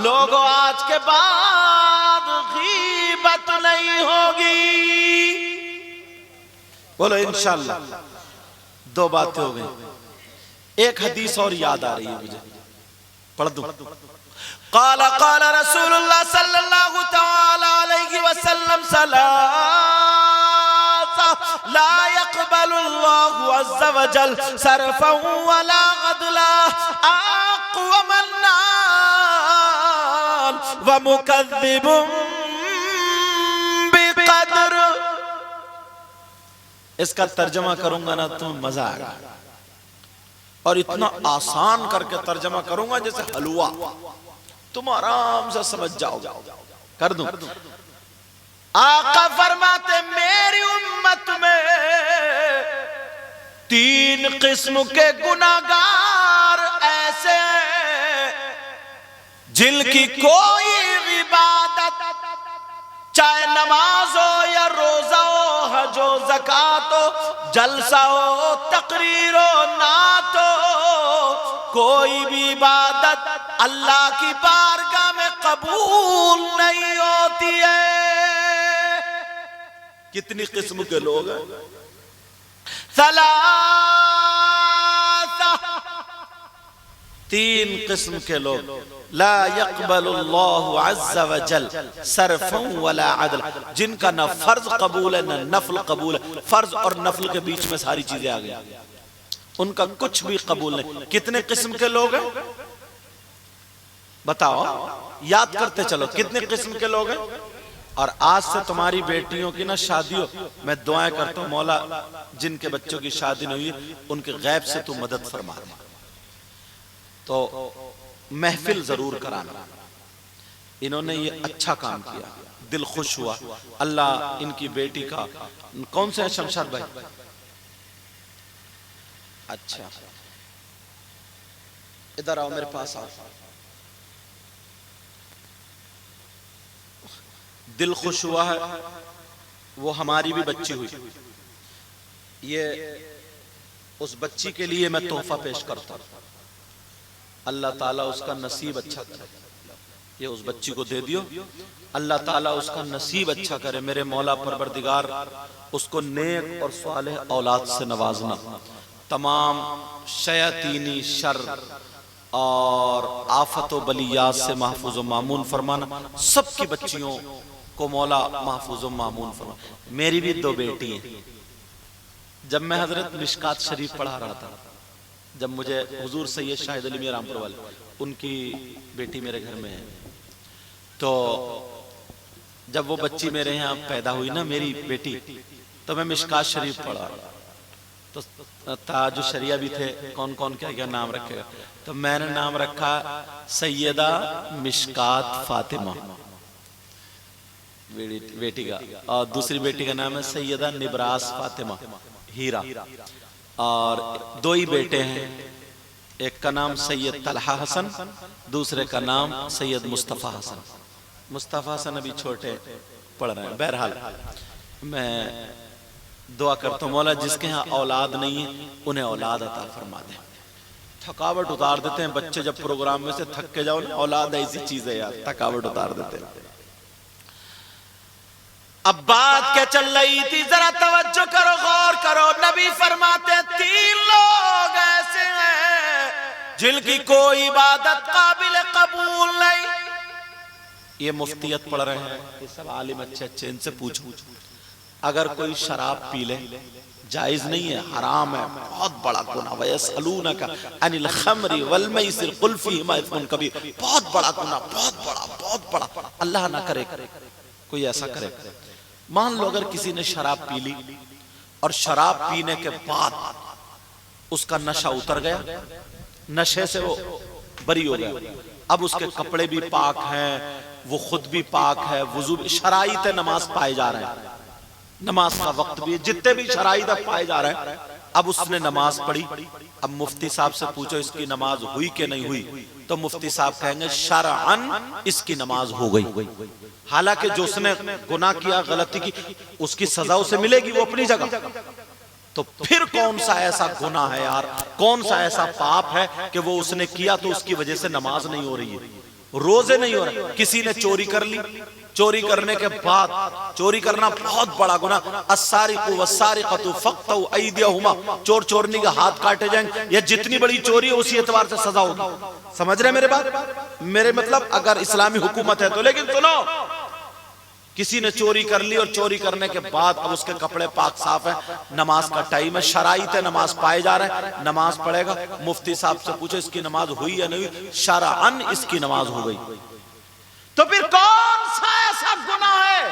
لوگوں آج کے بعد غیبت نہیں ہوگی. بولو انشاءاللہ. دو باتیں ہو گئی. ایک حدیث اور یاد آ رہی ہے مجھے, پڑھ دوں. قال رسول اللہ صلی اللہ تعالی علیہ وسلم لا يقبل اللہ عز وجل صرفا ولا عدلا اقوم النار ومكذب بقدر. اس کا ترجمہ کروں گا نا تمہیں مزہ آئے گا, اور اتنا آسان کر کے ترجمہ کروں گا جیسے حلوہ, تم آرام سے سمجھ جاؤ. کر دوں. آقا فرماتے میری امت میں 3 قسم کے گناہگار ایسے ہیں جن کی کوئی عبادت, چاہے نماز ہو یا روزہ ہو, حج و زکات ہو, جلسہ ہو, تقریر ہو, نعت ہو, کوئی بھی عبادت اللہ کی بارگاہ میں قبول نہیں ہوتی ہے. کتنی قسم کے لوگ ہیں؟ 3 قسم کے لوگ. لا يقبل اللہ عز وجل صرفا ولا عدل, جن کا نہ فرض قبول ہے نہ نفل قبول ہے. فرض اور نفل کے بیچ میں ساری چیزیں آ گئی, ان کا کچھ بھی قبول نہیں. کتنے قسم کے لوگ ہیں بتاؤ, یاد کرتے چلو کتنے قسم کے لوگ ہیں. اور آج سے تمہاری بیٹیوں کی نا شادی ہو, میں دعائیں کرتا ہوں مولا جن کے بچوں کی شادی نہیں ہوئی ان کے غیب سے تو مدد فرما, تو محفل ضرور کرانا. انہوں نے یہ اچھا کام کیا, دل خوش ہوا. اللہ ان کی بیٹی کا, کون سے ہیں شمشاد بھائی؟ اچھا ادھر آؤ, میرے پاس آؤ. دل خوش ہوا ہے, وہ ہماری بھی بچی ہوئی. یہ اس بچی کے لیے میں تحفہ پیش کرتا ہوں. اللہ تعالیٰ اس کا نصیب اچھا کرے. یہ اس بچی کو دے دیو, اللہ تعالیٰ اس کا نصیب اچھا کرے. میرے مولا پروردگار اس کو نیک اور صالح اولاد سے نوازنا, تمام شیاطینی شر اور آفت و بلیات سے محفوظ و معمون فرمانا. سب کی بچیوں کو مولا محفوظ و معمون فرمانا. میری بھی 2 بیٹی ہیں. جب میں حضرت مشکات شریف پڑھا رہا تھا, جب مجھے حضور سید شاہد علی میاں رامپور والے, ان کی بیٹی میرے گھر میں ہے, تو جب وہ بچی میرے یہاں پیدا ہوئی نا میری بیٹی, تو میں مشکات شریف پڑھا, تو تاج الشریعہ بھی تھے, کون کون کیا کیا نام رکھے گا, تو میں نے نام رکھا سیدہ مشکات فاطمہ بیٹی کا, اور دوسری بیٹی کا نام ہے سیدہ نبراس فاطمہ ہیرا. اور 2 ہی بیٹے ہیں, ایک کا نام سید طلحہ حسن, دوسرے کا نام سید مصطفیٰ حسن. مصطفیٰ حسن ابھی چھوٹے پڑھ رہے ہیں. بہرحال میں دعا کرتا ہوں مولا جس کے ہاں اولاد نہیں ہے انہیں اولاد عطا فرما دیں. تھکاوٹ اتار دیتے ہیں بچے, جب پروگرام میں سے تھک کے جاؤ, اولاد ایسی چیز ہے یار, تھکاوٹ اتار دیتے ہیں. اب بات کیا چل رہی تھی, ذرا توجہ کرو, غور کرو. نبی فرماتے 3 لوگ ایسے ہیں جن کی کوئی عبادت قابل قبول نہیں. یہ مفتیت پڑھ رہے ہیں, یہ سب عالم اچھے اچھے, ان سے پوچھو اگر کوئی شراب پی لے جائز نہیں ہے, حرام ہے, بہت بڑا گناہ. وَيَسْأَلُونَكَ عَنِ الْخَمْرِ وَالْمَيْسِرِ قُلْ فِيهِمَا إِثْمٌ كَبِيرٌ. بہت بڑا گناہ, بہت بڑا. اللہ نہ کرے کوئی ایسا کرے. مان لو اگر کسی نے شراب پی لی اور شراب پینے کے بعد اس کا نشہ اتر گیا, نشے سے وہ بری ہو گیا, اب اس کے کپڑے بھی پاک ہیں, وہ خود بھی پاک ہے, وضو بھی, شرائط نماز پائے جا رہے ہیں, نماز کا وقت بھی, جتنے بھی شرائط پائے جا رہے ہیں, اب اس نے نماز پڑھی. اب مفتی صاحب سے پوچھو اس کی نماز ہوئی کہ نہیں ہوئی, تو مفتی صاحب کہیں گے شرعاً اس کی نماز ہو گئی. حالانکہ جو اس نے گناہ کیا, غلطی کی, اس کی سزا اسے ملے گی, وہ اپنی جگہ. تو پھر کون سا ایسا گناہ ہے یار, کون سا ایسا پاپ ہے کہ وہ اس نے کیا تو اس کی وجہ سے نماز نہیں ہو رہی ہے, روزے نہیں ہو رہے. کسی نے چوری کر لی, چوری کرنے کے بعد, چوری کرنا بہت بڑا گناہ, السارق والسارقۃ فاقطعوا ایدیہما, چور چورنی کے ہاتھ کاٹے جائیں گے. یہ جتنی بڑی چوری ہے اسی اعتبار سے سزا ہوگی. سمجھ رہے میرے بات, میرے مطلب اگر اسلامی حکومت ہے تو. لیکن سنو, کسی نے چوری کر لی اور چوری کرنے کے بعد اب اس کے کپڑے پاک صاف ہیں, نماز کا ٹائم ہے, شرائط ہے, نماز پائے جا رہے ہیں, نماز پڑھے گا. مفتی صاحب سے پوچھو اس کی نماز ہوئی یا نہیں ہوئی, شرعاً اس کی نماز ہو گئی. تو پھر کون سا ایسا گناہ ہے,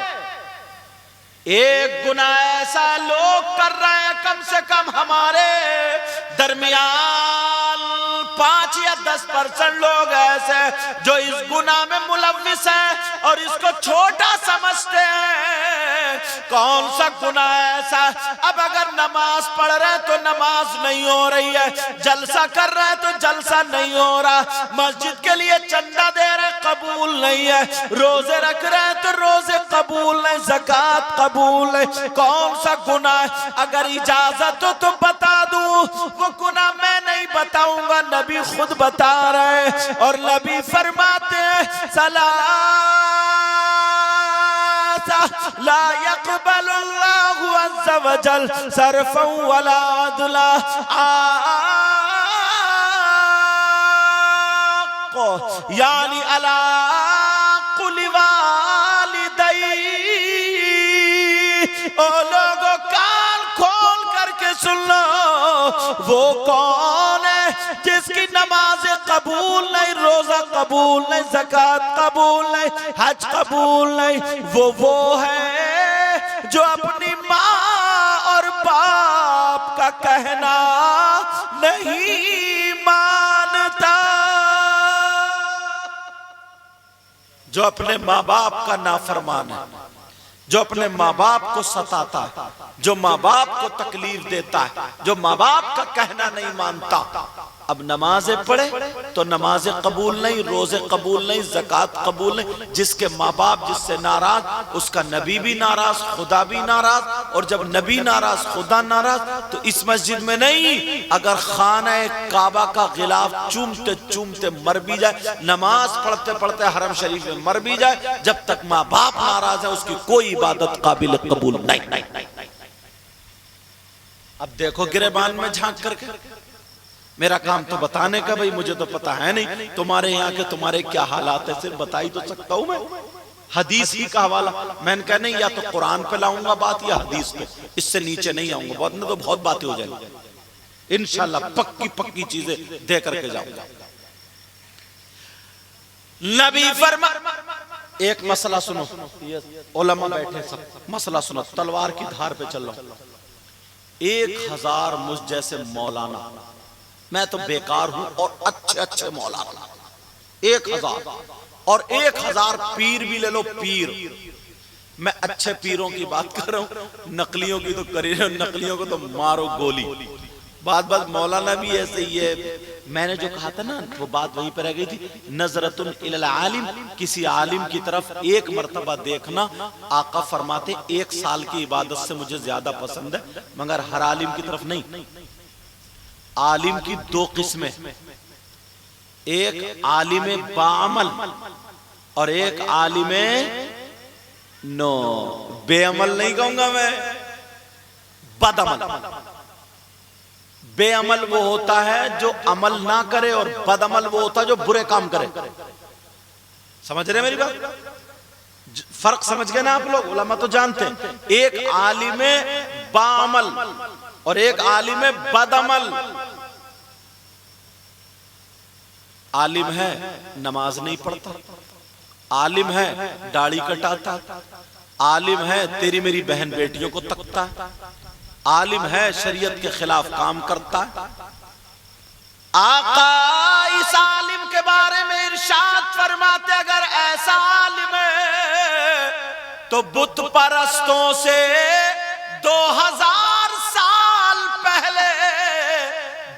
ایک گناہ ایسا لوگ کر رہے ہیں کم سے کم ہمارے درمیان 5 یا 10% لوگ ایسے جو اس گناہ میں ملوث ہیں اور اس کو چھوٹا سمجھتے ہیں. کون سا گناہ ایسا, اب اگر نماز پڑھ رہے تو نماز نہیں ہو رہی ہے, جلسہ کر رہے تو جلسہ نہیں ہو رہا, مسجد کے لیے چندہ دے رہے قبول نہیں ہے, روزے رکھ رہے تو روزے قبول نہیں, زکوٰۃ قبول نہیں. کون سا گناہ ہے, اگر اجازت ہو تو بتا دوں, وہ گناہ میں نہیں بتاؤں گا, نبی خود بتا رہے ہیں. اور نبی فرماتے ہیں لا يقبل اللہ عز وجل صرفا ولا عدلا, یعنی علاق لوالدی. او لوگوں کان کھول کر کے سن لو, وہ کون ہے جس کی نماز قبول نہیں, روزہ قبول نہیں, زکوٰۃ قبول نہیں, حج قبول نہیں. وہ ہے جو اپنی ماں اور باپ کا کہنا نہیں مانتا, جو اپنے ماں باپ کا نافرمان ہے, جو اپنے ماں باپ کو ستاتا ہے, جو ماں باپ کو تکلیف دیتا ہے, جو ماں باپ کا کہنا نہیں مانتا. اب نمازیں پڑھے تو نمازیں قبول نہیں, روزے قبول نہیں, زکوٰۃ قبول نہیں. جس کے ماں باپ جس سے ناراض, اس کا نبی بھی ناراض, خدا بھی ناراض. اور جب نبی ناراض, خدا ناراض, تو اس مسجد میں نہیں, اگر خانہ کعبہ کا غلاف چومتے چومتے مر بھی جائے, نماز پڑھتے پڑھتے حرم شریف میں مر بھی جائے, جب تک ماں باپ ناراض ہے اس کی کوئی عبادت قابل قبول نہیں. اب دیکھو گریبان میں جھانک کر کے, میرا کام تو بتانے کا, بھئی مجھے تو پتا ہے نہیں تمہارے یہاں کے تمہارے کیا حالات ہے, صرف بتائی تو سکتا ہوں میں. حدیث ہی کا حوالہ میں نے کہا نہیں, یا تو قرآن پہ لاؤں گا بات یا حدیث پہ, اس سے نیچے نہیں آؤں گا. تو بہت باتیں ہو جائیں گی انشاءاللہ, پکی چیزیں دے کر کے جاؤں گا. نبی فرما, ایک مسئلہ سنو, علماء بیٹھے سب, مسئلہ سنو, تلوار کی دھار پہ چل رہا ہوں. 1000 مجھ جیسے مولانا, میں تو بیکار ہوں, اور اچھے مولانا 1000, اور 1000 پیر بھی لے لو, پیر. میں اچھے پیروں کی بات کر رہا ہوں, نقلیوں کی تو کری رہے, نقلیوں کو تو مارو گولی. بات مولانا بھی ایسے ہی ہے. میں نے جو کہا تھا نا, وہ بات وہیں پر رہ گئی تھی. نظرۃ الی العالم, کسی عالم کی طرف ایک مرتبہ دیکھنا. آقا فرماتے 1 سال کی عبادت سے مجھے زیادہ پسند ہے, مگر ہر عالم کی طرف نہیں. عالم کی 2 قسمیں, ایک عالم باعمل اور ایک عالم بے عمل نہیں کہوں گا میں, بد عمل. بے عمل وہ ہوتا ہے جو عمل نہ کرے, اور بد عمل وہ ہوتا ہے جو برے کام کرے. سمجھ رہے میری بات, فرق سمجھ گئے نا آپ لوگ, علماء تو جانتے ہیں. ایک عالم باعمل اور ایک عالم بد عمل. عالم ہے نماز نہیں پڑھتا, عالم ہے داڑھی کٹاتا, عالم ہے تیری میری بہن بیٹیوں کو تکتا, عالم ہے شریعت کے خلاف کام کرتا ہے. آقا اس عالم کے بارے میں ارشاد فرماتے, اگر ایسا عالم ہے تو بت پرستوں سے 2000 سال پہلے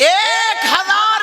1000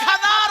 1000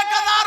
1000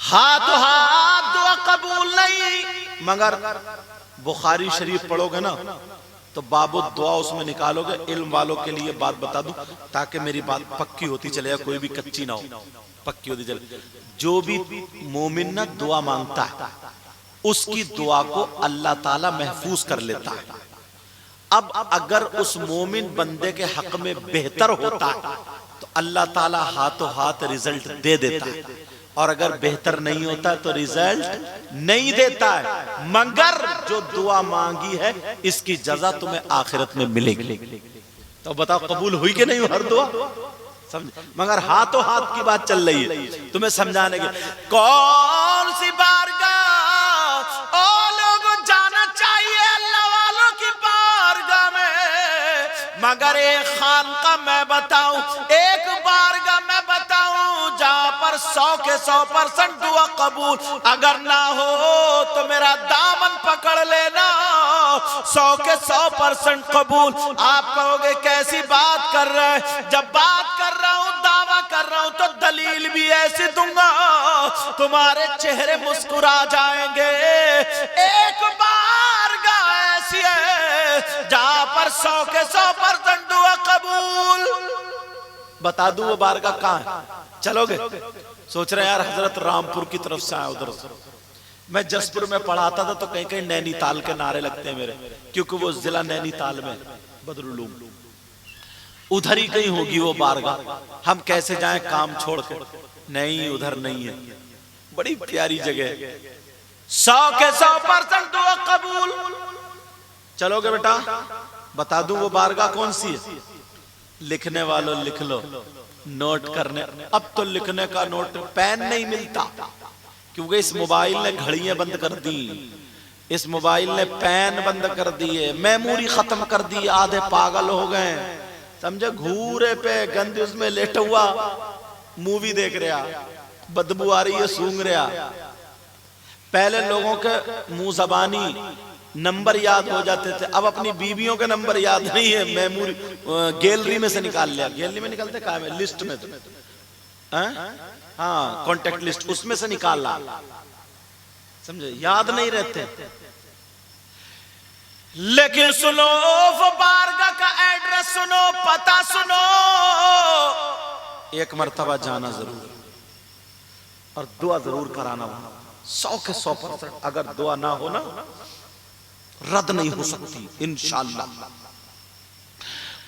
ہاتھوں ہاتھ دعا قبول نہیں، مگر بخاری شریف پڑھو گے نا تو باب الدعا اس میں نکالو گے. علم والوں کے لیے بات بتا دوں تاکہ میری بات پکی ہوتی چلے جائے، کوئی بھی کچی نہ ہو، پکی ہوتی چلے. جو بھی مومن نہ دعا مانگتا ہے اس کی دعا کو اللہ تعالی محفوظ کر لیتا ہے. اب اگر اس مومن بندے کے حق میں بہتر ہوتا ہے تو اللہ تعالی ہاتھوں ہاتھ رزلٹ دے دیتا ہے، اور اگر بہتر نہیں ہوتا ہے تو رزلٹ نہیں دیتا ہے. مگر جو دعا مانگی ہے اس کی جزا تمہیں آخرت میں ملے گی. تو بتاؤ قبول ہوئی کہ نہیں ہو ہر دعا؟ مگر ہاتھوں ہاتھ کی بات چل رہی ہے تمہیں سمجھانے کی. کون سی بارگاہ او لوگوں جانا چاہیے اللہ والوں کی بارگاہ میں، مگر ایک خانقاہ میں بتاؤں، ایک بارگاہ میں بتاؤں جہاں پر 100 کے 100% دعا قبول. اگر نہ ہو تو میرا دامن پکڑ لینا، 100 کے 100% قبول. آپ کہو گے کیسی بات کر رہے ہیں؟ جب بات کر رہا ہوں دعویٰ کر رہا ہوں تو دلیل بھی ایسی دوں گا تمہارے چہرے مسکرا جائیں گے. ایک بارگاہ ایسی ہے جہاں پر 100 کے 100% دعا قبول. بتا دوں وہ بارگاہ کہاں ہے؟ چلو گے؟ سوچ رہے ہیں یار حضرت رامپور کی طرف سے آئے ادھر سے. میں جسپور میں پڑھاتا تھا تو کہیں کہیں نینی تال کے نعرے لگتے ہیں میرے، کیونکہ وہ ضلع نینی تال میں بدرالعلوم، ادھر ہی کہیں ہوگی وہ بارگاہ. ہم کیسے جائیں کام چھوڑ کے؟ نہیں ادھر نہیں ہے، بڑی پیاری جگہ ہے. 100 کے 100% دعا قبول. چلو گے بیٹا؟ بتا دوں وہ بارگاہ کون سی ہے؟ لکھنے والوں لکھ لو، نوٹ کرنے. اب تو لکھنے کا نوٹ پین نہیں ملتا کیونکہ اس موبائل نے گھڑیاں بند کر دی، اس موبائل نے پین بند کر دیے، میموری ختم کر دی. آدھے پاگل ہو گئے سمجھے، گھورے پہ گندی اس میں لیٹا ہوا مووی دیکھ رہا، بدبو آ رہی ہے سونگ رہا. پہلے لوگوں کے منہ زبانی نمبر یاد ہو جاتے تھے، اب اپنی بیویوں کے نمبر یاد نہیں ہے، میموری گیلری میں سے نکال لیا. گیلری میں نکالتے کہاں میں؟ لسٹ میں. ہاں کانٹیکٹ لسٹ اس میں سے نکال لا، سمجھے، یاد نہیں رہتے. لیکن سنو وہ بارگاہ کا ایڈریس سنو، پتہ سنو. ایک مرتبہ جانا ضرور اور دعا ضرور کرانا. 100 کے 100%. اگر دعا نہ ہو نا رد نہیں ہو سکتی انشاءاللہ.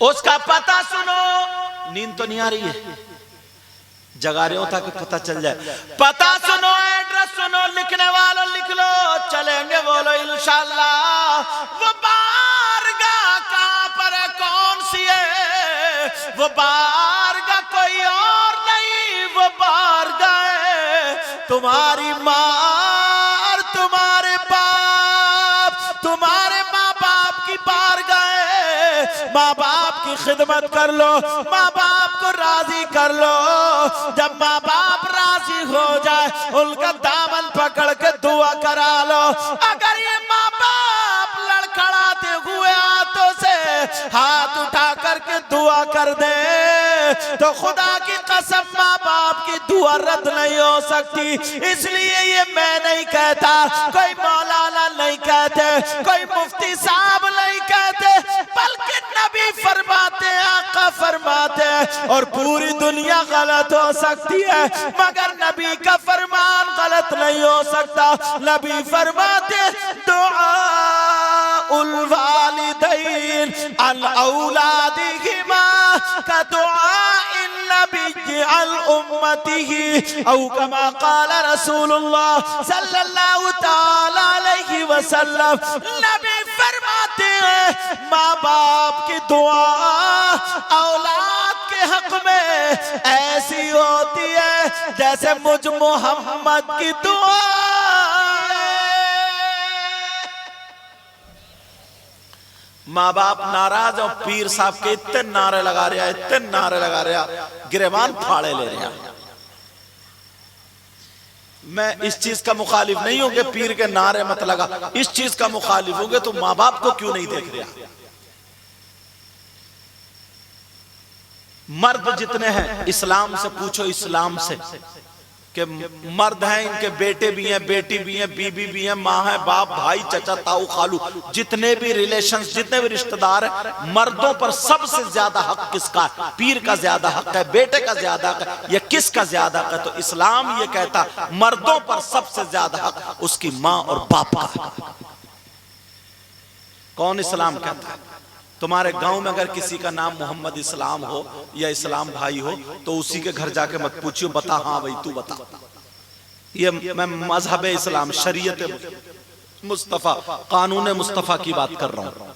اس کا پتہ سنو. نیند تو نہیں آ رہی ہے؟ جگا رہے ہو تاکہ پتہ چل جائے. پتہ سنو، ایڈریس سنو، لکھنے والوں لکھ لو. چلیں گے بولو انشاءاللہ. وہ بارگاہ کہاں پر ہے؟ کون سی ہے وہ بارگاہ؟ کوئی اور نہیں، وہ بارگاہ ہے تمہاری ماں اور تمہارے باپ، تمہارے ماں باپ کی بارگاہ ہے. ماں باپ کی خدمت کر لو، ماں باپ کو راضی کر لو. جب ماں باپ راضی ہو جائے ان کا دامن پکڑ کے دعا کرا لو. اگر یہ ماں باپ لڑکھڑاتے ہوئے ہاتھوں سے ہاتھ اٹھا کر کے دعا کر دے تو خدا کی قسم ماں باپ کی دعا رد نہیں ہو سکتی. اس لیے یہ میں نہیں کہتا، کوئی مولانا نہیں کہتے، کوئی مفتی صاحب نہیں کہتے، بلکہ نبی فرماتے ہیں، آقا فرماتے ہیں. اور پوری دنیا غلط ہو سکتی ہے مگر نبی کا فرمان غلط نہیں ہو سکتا. نبی فرماتے دعاء الوالدین عن اولادہما كدعاء النبی عن امته او كما قال رسول اللہ صلی اللہ تعالی علیہ وسلم. نبی فرماتے ہیں ماں باپ کی دعا اولاد کے حق میں ایسی ہوتی ہے جیسے مجھ محمد کی دعا. ماں باپ ناراض اور پیر صاحب کے اتنے نعرے لگا رہا، اتنے نعرے لگا رہا، گریبان پھاڑے لے رہا. میں اس چیز کا مخالف نہیں ہوں کہ پیر کے نعرے مت لگا، اس چیز کا مخالف ہوں گے تو ماں باپ کو کیوں نہیں دیکھ رہا؟ مرد جتنے ہیں اسلام سے پوچھو، اسلام سے کہ مرد ہیں، ان کے بیٹے بھی ہیں، بیٹی بھی ہیں، بیوی بھی ہیں، ماں ہے، باپ، بھائی، چچا، تاؤ، خالو، جتنے بھی ریلیشنز، جتنے بھی رشتہ دار ہیں، مردوں پر سب سے زیادہ حق کس کا ہے؟ پیر کا زیادہ حق ہے، بیٹے کا زیادہ حق ہے، یا کس کا زیادہ حق ہے؟ تو اسلام یہ کہتا مردوں پر سب سے زیادہ حق اس کی ماں اور باپ کا ہے۔ کون اسلام کہتا ہے؟ تمہارے گاؤں میں اگر کسی کا نام محمد اسلام ہو یا اسلام بھائی ہو تو اسی کے گھر جا کے مت پوچھو، بتا ہاں بھائی تو بتا۔ یہ میں مذہب اسلام، شریعت مصطفیٰ، قانون مصطفیٰ کی بات کر رہا ہوں،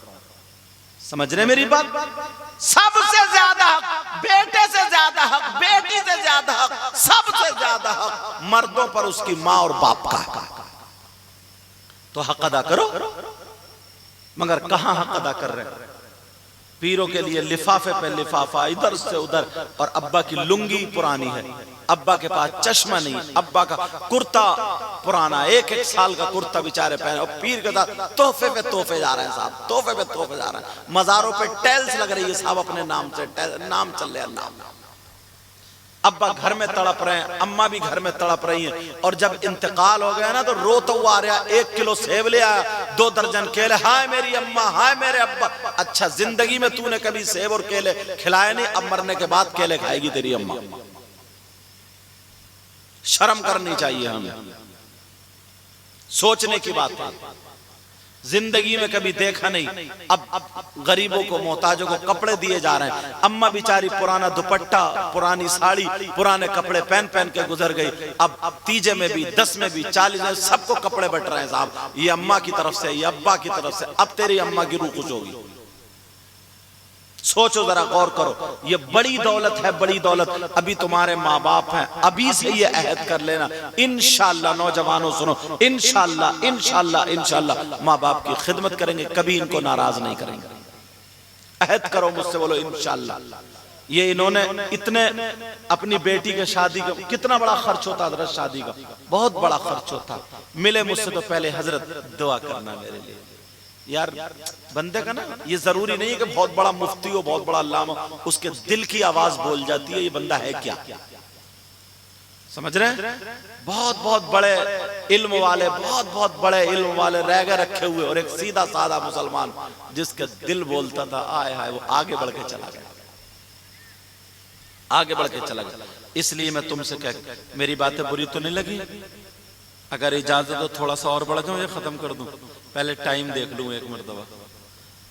سمجھ رہے میری بات؟ سب سے زیادہ حق بیٹے سے زیادہ حق، بیٹی سے زیادہ حق، سب سے زیادہ حق مردوں پر اس کی ماں اور باپ کا ہے۔ تو حق ادا کرو، مگر کہاں حق ادا کر رہے ہیں؟ پیروں کے لیے لفافے پہ لفافہ، ادھر سے ادھر، اور ابا کی لنگی پرانی ہے، ابا کے پاس چشمہ نہیں، ابا کا کرتا پرانا، ایک سال کا کرتا بیچارے پہنے، اور پیر کے ساتھ تحفے پہ تحفے جا رہے ہیں صاحب، تحفے پہ تحفے جا رہے ہیں، مزاروں پہ ٹیلز لگ رہی ہے صاحب، اپنے نام سے نام چل رہے ہیں، نام۔ ابا گھر میں تڑپ رہے ہیں، اماں بھی گھر میں تڑپ رہی ہیں، اور جب انتقال ہو گیا نا تو روتا ہوا آ رہا، 1 کلو سیب لے آیا، 2 درجن کیلے، ہائے میری اماں، ہائے میرے ابا۔ اچھا زندگی میں تو نے کبھی سیب اور کیلے کھلائے نہیں، اب مرنے کے بعد کیلے کھائے گی تیری اماں۔ شرم کرنی چاہیے ہمیں، سوچنے کی بات ہے۔ زندگی میں کبھی دیکھا نہیں، اب غریبوں کو، محتاجوں کو کپڑے دیے جا رہے ہیں، اماں بیچاری پرانا دوپٹہ، پرانی ساڑی، پرانے کپڑے پہن کے گزر گئی، اب تیجے میں بھی، 10 میں بھی، 40 میں، سب کو کپڑے بٹ رہے ہیں صاحب، یہ اماں کی طرف سے، یہ ابا کی طرف سے، اب تیری اماں کی روح خوش ہوگی۔ سوچو ذرا، غور کرو، یہ بڑی دولت ہے، بڑی دولت، ابھی تمہارے ماں باپ ہیں، ابھی سے یہ عہد کر لینا، انشاءاللہ نوجوانوں سنو، انشاءاللہ انشاءاللہ انشاءاللہ ماں باپ کی خدمت کریں گے، کبھی ان کو ناراض نہیں کریں گے، عہد کرو مجھ سے، بولو انشاءاللہ۔ یہ انہوں نے اتنے اپنی بیٹی کے شادی کا کتنا بڑا خرچ ہوتا، حضرت شادی کا بہت بڑا خرچ ہوتا، ملے مجھ سے تو پہلے حضرت دعا کرنا میرے لیے، یار بندے کا نا یہ ضروری نہیں ہے کہ بہت بڑا مفتی ہو، بہت بڑا علامہ، اس کے دل کی آواز بول جاتی ہے یہ بندہ ہے کیا، سمجھ رہے ہیں؟ بہت بہت بڑے علم والے، بہت بہت بڑے علم والے رہ گئے رکھے ہوئے، اور ایک سیدھا سادہ مسلمان جس کے دل بولتا تھا، آئے ہائے، وہ آگے بڑھ کے چلا گیا، آگے بڑھ کے چلا گیا۔ اس لیے میں تم سے کہہ، میری باتیں بری تو نہیں لگی؟ اگر اجازت ہو تھوڑا سا اور بڑھ جاؤں یا ختم کر دوں؟ پہلے ٹائم دیکھ لوں ایک مرتبہ،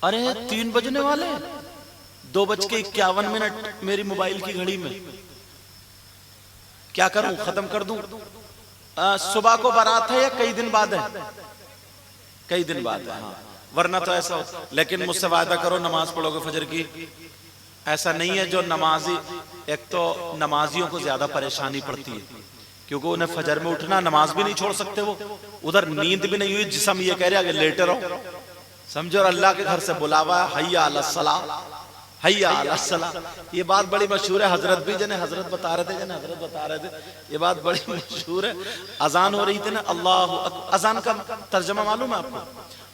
ارے 3 بجنے والے، 2:51 میری موبائل کی گھڑی میں، کیا کروں، ختم کر دوں؟ صبح کو بارات ہے یا کئی دن بعد ہے؟ کئی دن بعد ہے، ہاں، ورنہ تو ایسا ہو، لیکن مجھ سے وعدہ کرو نماز پڑھو گے فجر کی؟ ایسا نہیں ہے، جو نمازی، ایک تو نمازیوں کو زیادہ پریشانی پڑتی ہے، کیونکہ انہیں فجر میں اٹھنا، نماز بھی نہیں چھوڑ سکتے، وہ ادھر نیند بھی نہیں ہوئی، جسم یہ کہہ رہا کہ لیٹے رہو، سمجھو، اور اللہ کے گھر سے بلاوا ہے، حی علی الصلاۃ، حی علی الصلاۃ، یہ بات بڑی مشہور ہے، حضرت بھی جنہیں حضرت بتا رہے تھے، یہ بات بڑی مشہور ہے، اذان ہو رہی تھی نا، اللہ اذان کا ترجمہ معلوم ہے آپ کو؟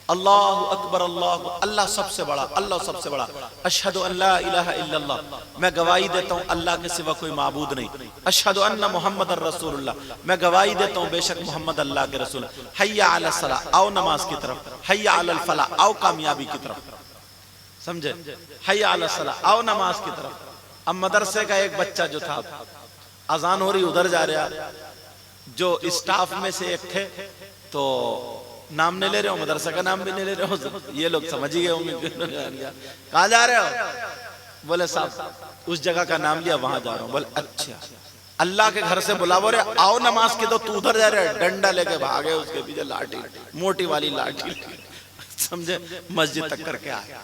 اللہ اکبر، اللہ، اللہ سب سے بڑا، اللہ سب سے بڑا، اشہد ان لا الہ الا اللہ، میں گواہی دیتا ہوں اللہ کے سوا کوئی معبود نہیں، اشہد ان محمد الرسول اللہ، میں گواہی دیتا ہوں بے شک محمد اللہ کے رسول، حی علی الصلاۃ، آؤ نماز کی طرف، حی علی الفلاح، آؤ کامیابی کی طرف، سمجھے، حی علی الصلاۃ، آؤ نماز کی طرف۔ اب مدرسے کا ایک بچہ جو تھا، اذان ہو رہی ادھر جا رہا، جو اسٹاف میں سے ایک تھے، تو نام نہیں لے رہے ہو، مدرسہ کا نام بھی نہیں لے رہے ہو، یہ لوگ سمجھ ہی گئے ہوں گے، کہاں جا رہے ہو؟ بولے صاحب اس جگہ کا نام لیا، وہاں جا رہا ہوں۔ بولے اچھا، اللہ کے گھر سے بلاو رہے، آؤ نماز کی، تو ادھر جا رہے، ڈنڈا لے کے بھاگے، اس کے پیچھے لاٹھی، موٹی والی لاٹھی، سمجھے، مسجد تک کر کے آئے۔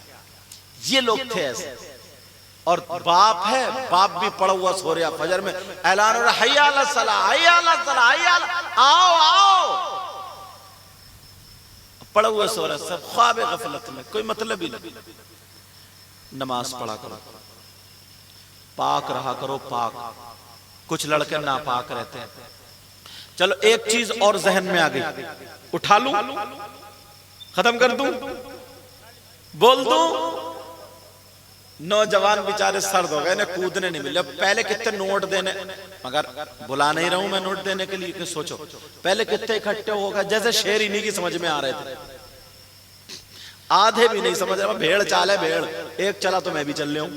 یہ لوگ تھے ایسے، اور باپ ہے، باپ بھی پڑا ہوا سو رہا، فجر میں اعلان ہو رہا، حی علی الصلاۃ، حی علی الصلاۃ، حی علی، آؤ آؤ، پڑا ہوا سو رہا، سب خواب غفلت میں، کوئی مطلب ہی نہیں۔ نماز پڑھا کرو، پاک رہا کرو، پاک، کچھ لڑکے ناپاک رہتے ہیں۔ چلو ایک چیز اور ذہن میں آ گئی، اٹھا لوں، ختم کر دوں، بول دوں؟ نوجوان بیچارے سرد ہو گئے، انہیں کودنے نہیں ملے. پہلے کتنے نوٹ دینے، مگر بلا نہیں رہا ہوں میں نوٹ دینے کے لیے، کہ سوچو پہلے کتنے اکٹھے ہو گئے، جیسے شعر ہی نہیں کی سمجھ میں آ رہے تھے. آدھے بھی نہیں سمجھ رہا. بھیڑ چال ہے، بھیڑ ایک چلا تو میں بھی چل لے ہوں.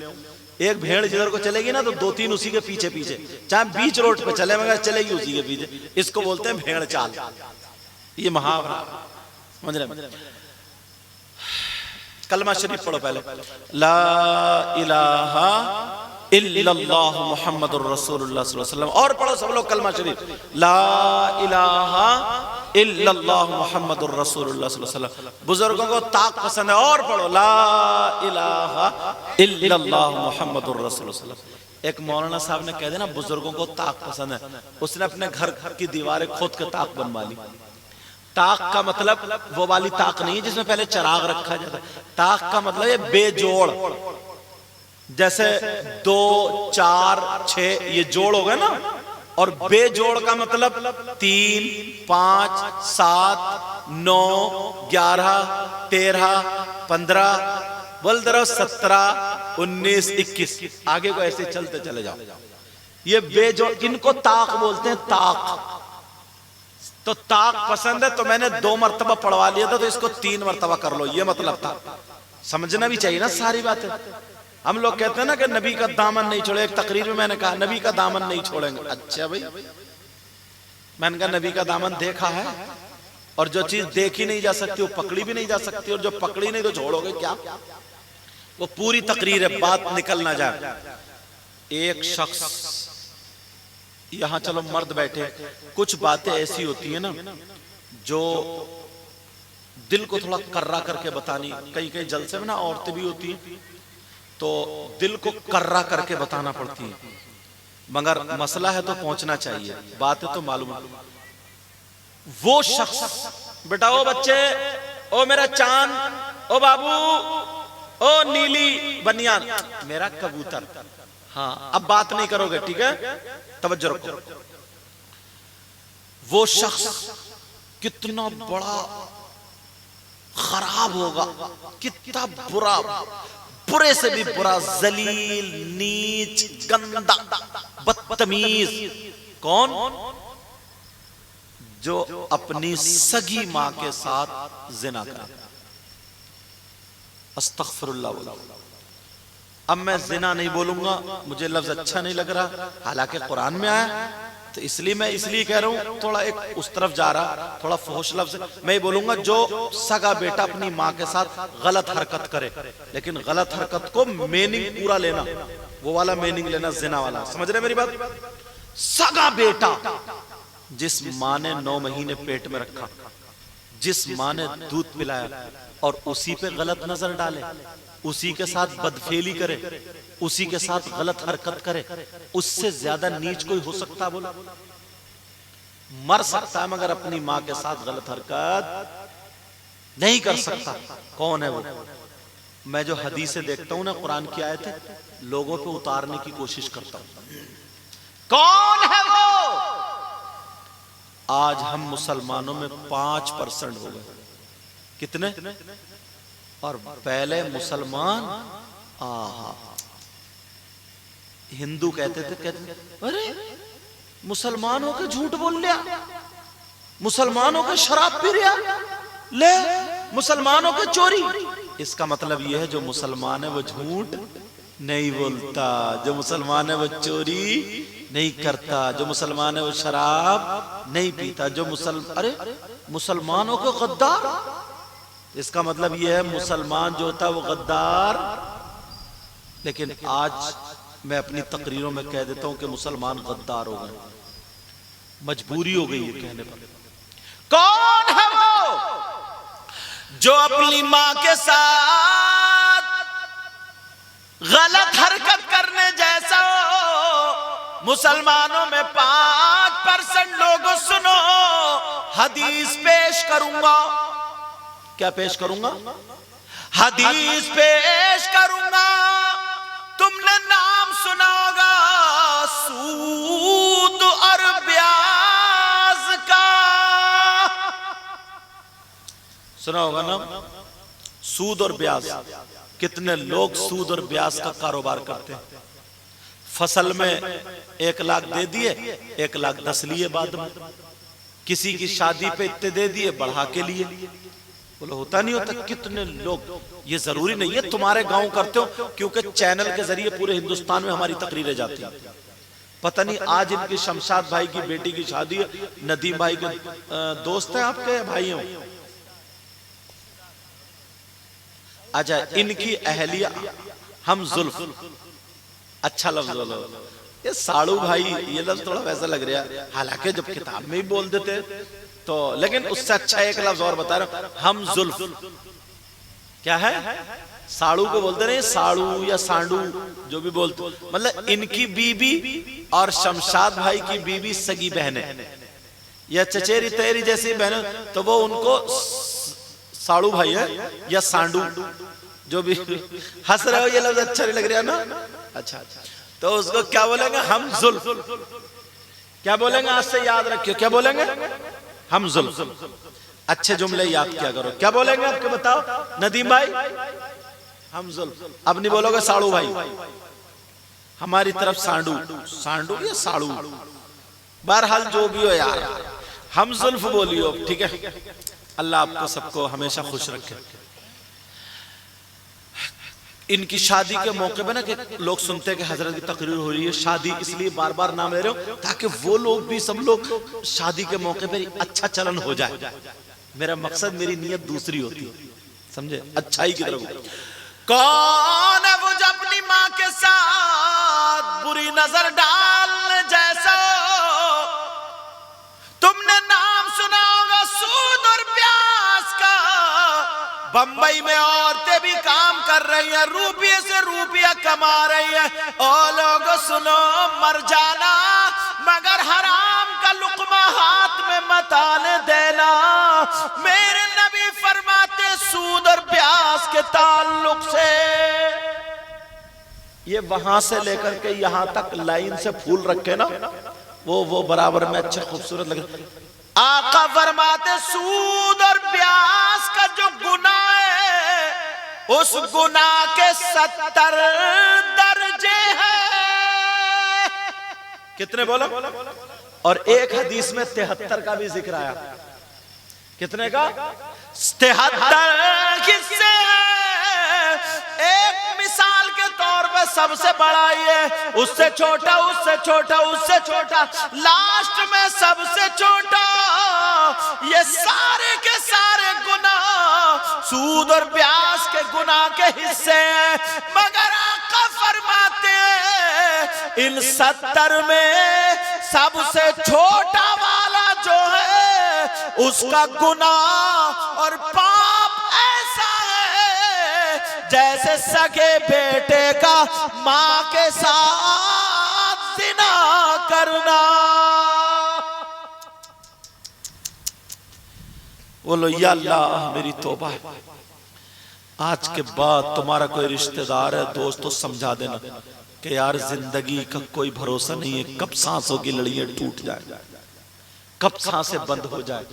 ایک بھیڑ جدھر کو چلے گی نا تو دو تین اسی کے پیچھے پیچھے، چاہے بیچ روڈ پہ چلے مگر چلے گی اسی کے پیچھے. اس کو بولتے ہیں بھیڑ چال. یہ محاورہ سمجھ رہے. کلمہ شریف پڑھو پہلے. لا الہ الا اللہ محمد الرسول اللہ صلی اللہ علیہ وسلم. اور پڑھو سب لوگ کلمہ شریف. لا الہ الا اللہ محمد الرسول اللہ صلی اللہ علیہ وسلم. بزرگوں کو طاق پسند ہے. اور پڑھو لا الہ الا اللہ محمد الرسول اللہ صلی اللہ علیہ وسلم. ایک مولانا صاحب نے کہہ دینا بزرگوں کو طاق پسند ہے، اس نے اپنے گھر کی دیواریں خود کے طاق بنوا لی. طاق کا مطلب وہ والی طاق نہیں جس میں پہلے چراغ رکھا جاتا. طاق کا مطلب یہ بے جوڑ، جیسے 2 4 6 یہ جوڑ ہو گئے نا. اور بے جوڑ کا مطلب 3 5 7 9 11 13 15 بلدرو 17 19 21 آگے کو ایسے چلتے چلے جاؤ. یہ بے جوڑ ان کو طاق بولتے ہیں. طاق تو طاق پسند ہے تو میں نے 2 مرتبہ پڑھوا لیا تھا، تو اس کو 3 مرتبہ کر لو. یہ مطلب تھا. سمجھنا بھی چاہیے نا ساری باتیں. ہم لوگ کہتے ہیں نا کہ نبی کا دامن نہیں چھوڑے. ایک تقریر میں نے کہا نبی کا دامن نہیں چھوڑیں گے. اچھا بھائی، میں نے کہا نبی کا دامن دیکھا ہے، اور جو چیز دیکھی نہیں جا سکتی وہ پکڑی بھی نہیں جا سکتی، اور جو پکڑی نہیں تو چھوڑو گے کیا. وہ پوری تقریر ہے، بات نکل نہ جائے. ایک شخص یہاں، چلو مرد بیٹھے، کچھ باتیں ایسی ہوتی ہیں نا جو دل کو تھوڑا کررا کر کے بتانی. کئی کئی جلسے میں نا عورتیں بھی ہوتی ہیں تو دل کو کررا کر کے بتانا پڑتی ہے، مگر مسئلہ ہے تو پہنچنا چاہیے، باتیں تو معلوم ہے. وہ شخص، بیٹا او بچے، او میرا چاند، او بابو، او نیلی بنیان، میرا کبوتر. ہاں اب بات نہیں کرو گے، ٹھیک ہے، توجہ رکھو. وہ شخص کتنا بڑا خراب ہوگا، کتنا برا، برے سے بھی برا، ذلیل، نیچ، گندا، بدتمیز. کون؟ جو اپنی سگی ماں کے ساتھ زنا کرے. استغفر اللہ بولا. اب میں زنا نہیں بولوں گا، مجھے لفظ اچھا نہیں لگ رہا، حالانکہ قرآن میں آیا، تو اس لیے کہہ رہا ہوں، تھوڑا ایک اس طرف جا رہا، تھوڑا فحش لفظ. میں یہ بولوں گا جو سگا بیٹا اپنی ماں کے ساتھ غلط حرکت کرے، لیکن غلط حرکت کو میننگ پورا لینا، وہ والا میننگ لینا، زنا والا. سمجھ رہے میری بات؟ سگا بیٹا جس ماں نے 9 مہینے پیٹ میں رکھا، جس ماں نے دودھ پلایا، اور اسی پہ غلط نظر ڈالے، اسی کے ساتھ بدفعلی کرے، اسی کے ساتھ غلط حرکت کرے، اس سے زیادہ نیچ کوئی ہو سکتا؟ بولا مر سکتا ہے، مگر اپنی ماں کے ساتھ غلط حرکت نہیں کر سکتا. کون ہے وہ؟ میں جو حدیثیں دیکھتا ہوں نا، قرآن کی آیت ہے، لوگوں پہ اتارنے کی کوشش کرتا ہوں. کون ہے وہ؟ آج ہم مسلمانوں میں 5% ہو گئے. کتنے؟ اور پہلے مسلمان ہندو کہتے تھے، ارے مسلمانوں کے جھوٹ بول لیا، مسلمانوں کے شراب پی رہا، لے مسلمانوں کے چوری. اس کا مطلب یہ ہے جو مسلمان ہے وہ جھوٹ نہیں بولتا، جو مسلمان ہے وہ چوری نہیں کرتا، جو مسلمان ہے وہ شراب نہیں پیتا، جو ارے مسلمانوں کے غدار. اس کا مطلب یہ ہے مسلمان جو ہوتا ہے وہ غدار. لیکن آج میں اپنی تقریروں میں کہہ دیتا ہوں کہ مسلمان غدار ہو گئے، مجبوری ہو گئی یہ کہنے پر. کون ہے وہ جو اپنی ماں کے ساتھ غلط حرکت کرنے جیسا ہو؟ مسلمانوں میں 5% لوگوں، سنو حدیث پیش کروں گا. کیا پیش کروں گا؟ حدیث پیش کروں گا. تم نے نام سنا ہوگا سود اور بیاز کا. سنا ہوگا نا، سود اور بیاز. کتنے لوگ سود اور بیاس کا کاروبار کرتے ہیں، فصل میں 1 لاکھ دے دیے، 1,10,000 لیے، بعد میں کسی کی شادی پہ اتنے دے دیے بڑھا کے لیے، بولو ہوتا نہیں ہوتا؟ کتنے لوگ، یہ ضروری نہیں ہے تمہارے گاؤں کرتے ہو، کیونکہ چینل کے ذریعے پورے ہندوستان میں ہماری تقریریں جاتی ہیں۔ پتہ نہیں آج ان کی شمشاد بھائی کی بیٹی کی شادی ہے، ندیم بھائی کے دوست ہیں آپ کے بھائی ہیں، اچھا ان کی اہلیہ ہم زلف، اچھا لفظ بولو، یہ ساڑو بھائی، یہ لفظ تھوڑا ویسا لگ رہا ہے، حالانکہ جب کتاب میں ہی بول دیتے تو، لیکن اس سے اچھا ایک لفظ اور بتا رہا ہوں، ہم زلف کیا ہے؟ ساڑو کو بولتے نہیں، ساڑو یا سانڈو جو بھی بولتے، مطلب ان کی بیوی اور شمشاد بھائی کی بیوی سگی بہنیں یا چچیری تیری جیسی بہنیں، تو وہ ان کو ساڑو بھائی ہے یا سانڈو، جو بھی ہنس رہے ہو، یہ لفظ اچھا نہیں لگ رہا نا؟ اچھا، تو اس کو کیا بولیں گے؟ ہم زلف، کیا بولیں گے؟ آج سے یاد رکھیو، کیا بولیں گے؟ ہم زلف۔ اچھے جملے یاد کیا کرو، کیا بولیں گے آپ کے بتاؤ ندیم بھائی؟ ہم زلف، اب نہیں بولو گے ساڑو بھائی، ہماری طرف سانڈو، سانڈو یا ساڑو، بہرحال جو بھی ہو یار، ہم زلف بولیو، ٹھیک ہے؟ اللہ آپ کو سب کو ہمیشہ خوش رکھے۔ ان کی شادی کے موقع پہ نا کہ لوگ سنتے ہیں کہ حضرت کی تقریر ہو رہی ہے، شادی اس لیے بار بار نام لے رہے ہو تاکہ وہ لوگ بھی، سب لوگ شادی کے موقع پہ اچھا چلن ہو جائے۔ میرا مقصد، میری نیت دوسری ہوتی ہے، سمجھے؟ اچھائی کی طرف۔ کون ہے وہ جو اپنی ماں کے ساتھ بری نظر ڈالنے جیسا؟ تم نے نام سنا ہوگا سود اور بیاس کا، بمبئی میں عورتیں بھی کام کر رہی ہیں، روپیے سے روپیہ کما رہی ہیں، او لوگ سنو، مر جانا مگر حرام کا لقمہ ہاتھ میں مت آنے دینا۔ میرے نبی فرماتے سود اور بیاس کے تعلق سے، یہ وہاں سے لے کر کے یہاں تک لائن سے پھول رکھے نا، وہ برابر میں اچھے خوبصورت لگے۔ آقا فرماتے سود اور بیاس کا جو گناہ ہے، اس گناہ کے 70 درجے ہیں۔ کتنے بولو؟ اور ایک حدیث میں 73 کا بھی ذکر آیا۔ کتنے کا؟ 73 حصے ہیں۔ ایک مثال کے طور پہ سب سے بڑا یہ، اس سے چھوٹا، اس سے چھوٹا، اس سے چھوٹا، لاسٹ میں سب سے چھوٹا، یہ سارے کے سارے گناہ سود اور بیاس کے گناہ کے حصے ہیں۔ مگر آقا فرماتے ہیں ان 70 میں سب سے چھوٹا والا جو ہے، اس کا گناہ اور پاپ ایسا ہے جیسے سگے بیٹے کا ماں کے ساتھ زنا کرنا۔ بولو یا اللہ میری توبہ ہے، آج کے بعد تمہارا کوئی رشتہ دار ہے، دوست، تو سمجھا دینا کہ یار زندگی کا کوئی بھروسہ نہیں ہے، کب سانسوں کی لڑیاں ٹوٹ جائے، کب سانسیں بند ہو جائے،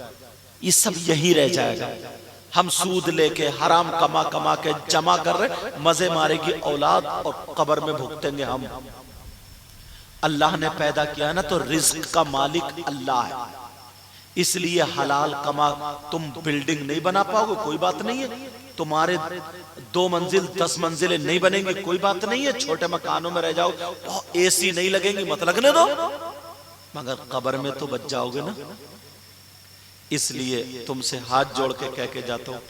یہ سب یہی رہ جائے گا۔ ہم سود لے کے حرام کما کما کے جمع کر رہے، مزے مارے گی اولاد اور قبر میں بھگتیں گے ہم۔ اللہ نے پیدا کیا نا تو رزق کا مالک اللہ ہے، اس لیے حلال کما، تم بلڈنگ نہیں بنا پاؤ گے کوئی بات نہیں ہے، تمہارے 2 منزل 10 منزلیں نہیں بنیں گی کوئی بات نہیں ہے، چھوٹے مکانوں میں رہ جاؤ، اے سی نہیں لگیں گی مت لگنے دو، مگر قبر میں تو بچ جاؤ گے نا۔ اس لیے تم سے ہاتھ جوڑ کے کہہ کے جاتا ہوں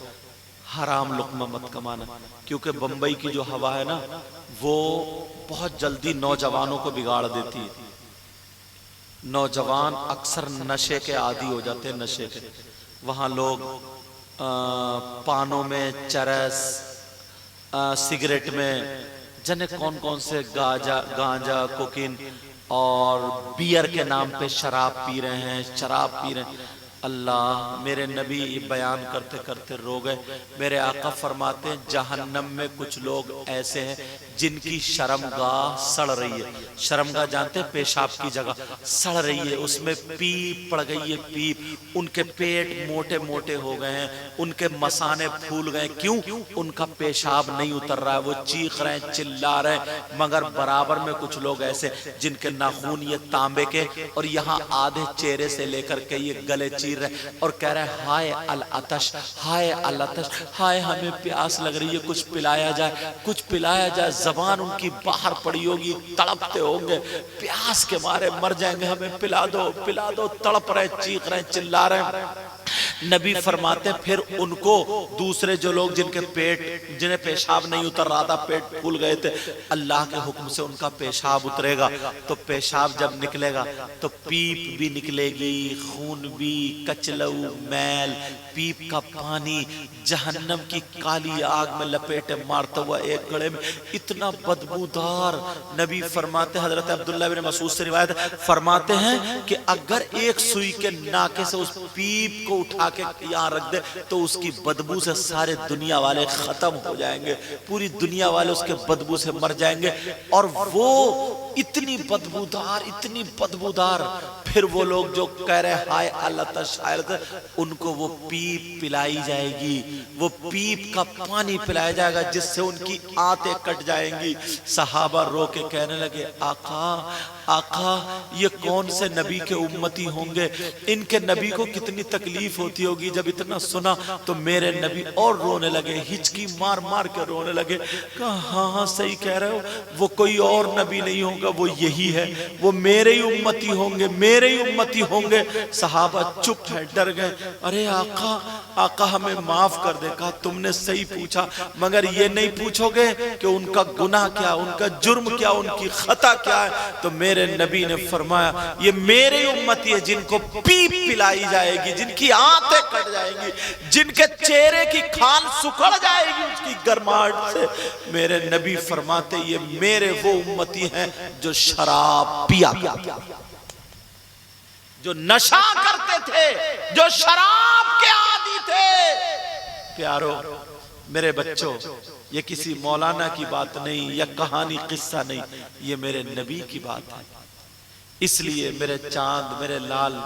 حرام لقمہ مت کمانا، کیونکہ بمبئی کی جو ہوا ہے نا وہ بہت جلدی نوجوانوں کو بگاڑ دیتی ہے۔ نوجوان اکثر نشے کے عادی ہو جاتے ہیں، نشے کے، وہاں لوگ پانوں میں، چرس، سگریٹ میں، جنے کون کون سے گانجا، کوکین اور بیئر کے نام پہ شراب پی رہے ہیں، شراب پی رہے ہیں۔ اللہ میرے نبی بیان کرتے کرتے رو گئے. میرے آقا فرماتے ہیں جہنم میں کچھ لوگ ایسے ہیں جن کی شرمگاہ سڑ رہی ہے. شرمگاہ جانتے ہیں پیشاب کی جگہ سڑ رہی ہے, اس میں پیپ پڑ گئی ہے, پیپ. ان کے پیٹ موٹے موٹے ہو گئے ہیں, ان کے مثانے پھول گئے. کیوں؟ ان کا پیشاب نہیں اتر رہا ہے, وہ چیخ رہے ہیں, چلا رہے ہیں. مگر برابر میں کچھ لوگ ایسے جن کے ناخون یہ تانبے کے اور یہاں آدھے چہرے سے لے کر کے یہ گلے چیر رہے اور کہہ رہے ہیں ہائے العطش, ہائے العطش, ہائے ہمیں پیاس لگ رہی ہے, کچھ پلایا جائے, کچھ پلایا جائے. زبان ان کی باہر پڑی ہوگی, تڑپتے ہوں گے, پیاس کے مارے مر جائیں گے, ہمیں پلا دو پلا دو. تڑپ رہے, چیخ رہے, چلا رہے ہیں. نبی فرماتے ہیں پھر ان کو دوسرے جو لوگ جن کے پیٹ, جنہیں پیشاب نہیں اتر رہا تھا, پیٹ پھول گئے تھے, اللہ کے حکم سے ان کا پیشاب اترے گا. تو پیشاب جب نکلے گا تو پیپ بھی نکلے گی, خون بھی, کچلو, میل, پیپ کا پانی جہنم کی کالی آگ میں لپیٹے مارتا ہوا ایک گڑے میں, اتنا بدبودار. نبی فرماتے, حضرت عبداللہ بن مسعود سے روایت ہے, فرماتے ہیں کہ اگر ایک سوئی کے ناکے سے اس پیپ کو اٹھا کے یہاں رکھ دے تو اس کی بدبو سے سارے دنیا والے ختم ہو جائیں گے, پوری دنیا والے اس کے بدبو سے مر جائیں گے. اور وہ اتنی بدبودار, اتنی بدبودار. پھر وہ لوگ جو کہہ رہے ہائے العطش, ان کو وہ پیپ پلائی جائے گی, وہ پیپ کا پانی پلایا جائے گا جس سے ان کی آنتیں کٹ جائیں گی. صحابہ رو کے کہنے لگے آقا آقا یہ کون سے نبی کے امتی ہوں گے, ان کے نبی کو کتنی تکلیف ہوتی ہوگی. جب اتنا سنا تو میرے نبی اور رونے لگے, ہچکی مار مار کے رونے لگے. کہا ہاں ہاں صحیح کہہ رہے ہو, وہ کوئی اور نبی نہیں ہوگا, وہ یہی ہے, وہ میرے ہی امتی ہوں گے, میرے ہی امتی ہوں گے. صحابہ چپ ہے, ڈر گئے. ارے آقا آقا ہمیں معاف کر دے. کہا تم نے صحیح پوچھا, مگر یہ نہیں پوچھو گے کہ ان کا گناہ کیا, ان کا جرم کیا, ان کی خطا کیا ہے. تو میرے نبی نے فرمایا یہ میرے امتی ہے جن کو پیپ پلائی جائے گی, جن کی آنتیں کٹ جائیں گی, جن کے چہرے کی کھال سکڑ جائے گی اس کی گرماہٹ سے. میرے نبی فرماتے یہ میرے وہ امتی ہیں جو شراب پیا, جو نشہ کرتے تھے, جو شراب کے عادی تھے. پیارو میرے بچوں, یہ کسی مولانا کی بات نہیں یا کہانی قصہ نہیں, یہ میرے نبی کی بات ہے. اس لیے میرے چاند, میرے لال,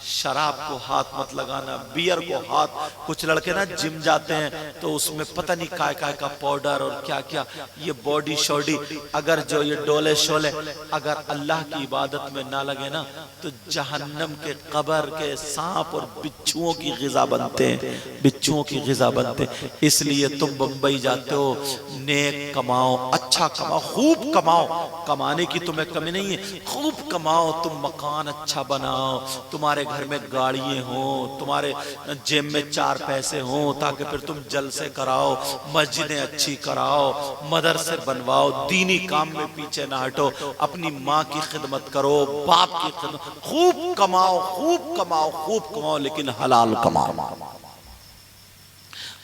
شراب کو ہاتھ مت لگانا, بیئر کو ہاتھ. کچھ لڑکے نا جم جاتے ہیں تو اس میں پتہ نہیں کائے کا پاؤڈر اور کیا کیا, یہ باڈی شوڈی. اگر جو یہ ڈولے شولے اگر اللہ کی عبادت میں نہ لگے نا تو جہنم کے قبر کے سانپ اور بچھوؤں کی غذا بنتے ہیں, بچھوؤں کی غذا بنتے ہیں. اس لیے تم بمبئی جاتے ہو, نیک کماؤ, اچھا کماؤ, خوب کماؤ, کمانے کی تمہیں کمی نہیں ہے, خوب کماؤ. تم مکان اچھا بناؤ, تمہارے گھر میں گاڑیاں ہوں, تمہارے جیب میں 4 پیسے ہوں, تاکہ پھر تم جلسے کراؤ, مسجدیں اچھی کراؤ, مدرسے بنواؤ. دینی کام میں پیچھے نہ ہٹو, اپنی ماں کی خدمت کرو, باپ کی خدمت. خوب کماؤ, خوب کماؤ, خوب کماؤ, لیکن حلال کماؤ.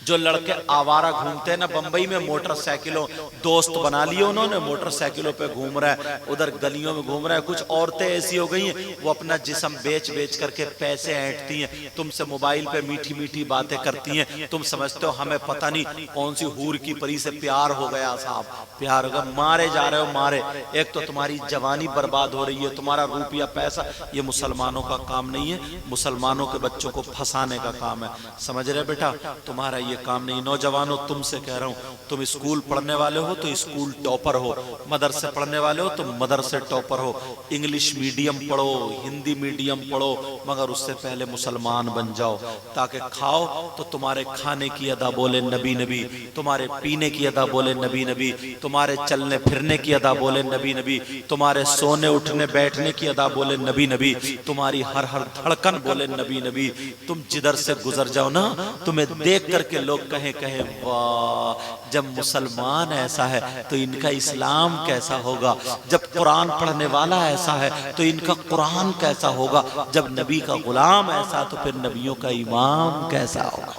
جو لڑکے آوارہ گھومتے ہیں نا بمبئی میں, موٹر سائیکلوں دوست بنا لیے انہوں نے, موٹر سائیکلوں پہ گھوم رہا ہے, ادھر گلیوں میں گھوم رہا ہے. کچھ عورتیں ایسی ہو گئی ہیں وہ اپنا جسم بیچ بیچ کر کے پیسے اینٹتی ہیں, تم سے موبائل پہ میٹھی میٹھی باتیں کرتی ہیں. تم سمجھتے ہو ہمیں پتہ نہیں کون سی حور کی پری سے پیار ہو گیا. صاحب پیار ہوگا, مارے جا رہے ہو, مارے. ایک تو تمہاری جوانی برباد ہو رہی ہے, تمہارا روپیہ پیسہ. یہ مسلمانوں کا کام نہیں ہے, مسلمانوں کے بچوں کو پھنسانے کا کام ہے. سمجھ رہے بیٹا, تمہارا یہ کام نہیں. نوجوانوں تم سے کہہ رہا ہوں, تم اسکول پڑھنے والے ہو تو اسکول ٹاپر ہو, مدرسے پڑھنے والے ہو تو مدرسے ٹاپر ہو. انگلش میڈیم پڑھو, ہندی میڈیم پڑھو, مگر اس سے پہلے مسلمان بن جاؤ, تاکہ کھاؤ تو تمہارے کھانے کی ادا بولے نبی نبی, تمہارے پینے کی ادا بولے نبی نبی, تمہارے چلنے پھرنے کی ادا بولے نبی نبی, تمہارے سونے اٹھنے بیٹھنے کی ادا بولے نبی نبی, تمہاری ہر دھڑکن بولے نبی نبی. تم جدھر سے گزر جاؤ نا, تمہیں دیکھ کر کے لوگ کہیں واہ, جب مسلمان ایسا ہے تو ان کا اسلام کیسا ہوگا, جب قرآن پڑھنے والا ایسا ہے تو ان کا قرآن کیسا ہوگا, جب نبی کا غلام ایسا تو پھر نبیوں کا امام کیسا ہوگا.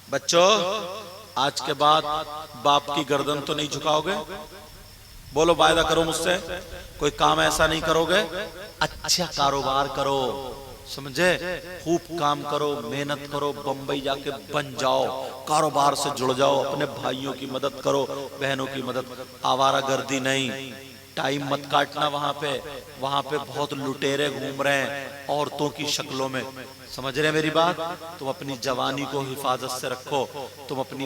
بچوں آج کے بعد باپ کی گردن تو نہیں جھکاؤ گے, بولو وعدہ کرو مجھ سے, کوئی کام ایسا نہیں کرو گے, اچھا کاروبار کرو, سمجھے؟ خوب کام کرو، محنت کرو، بمبئی جا کے بن جاؤ، کاروبار سے جڑ جاؤ، اپنے بھائیوں کی مدد کرو، بہنوں کی مدد، آوارہ گردی نہیں، ٹائم مت کاٹنا وہاں پہ بہت لٹیرے گھوم رہے ہیں عورتوں کی شکلوں میں، سمجھ رہے ہیں میری بات؟ تم اپنی جوانی کو حفاظت سے رکھو، تم اپنی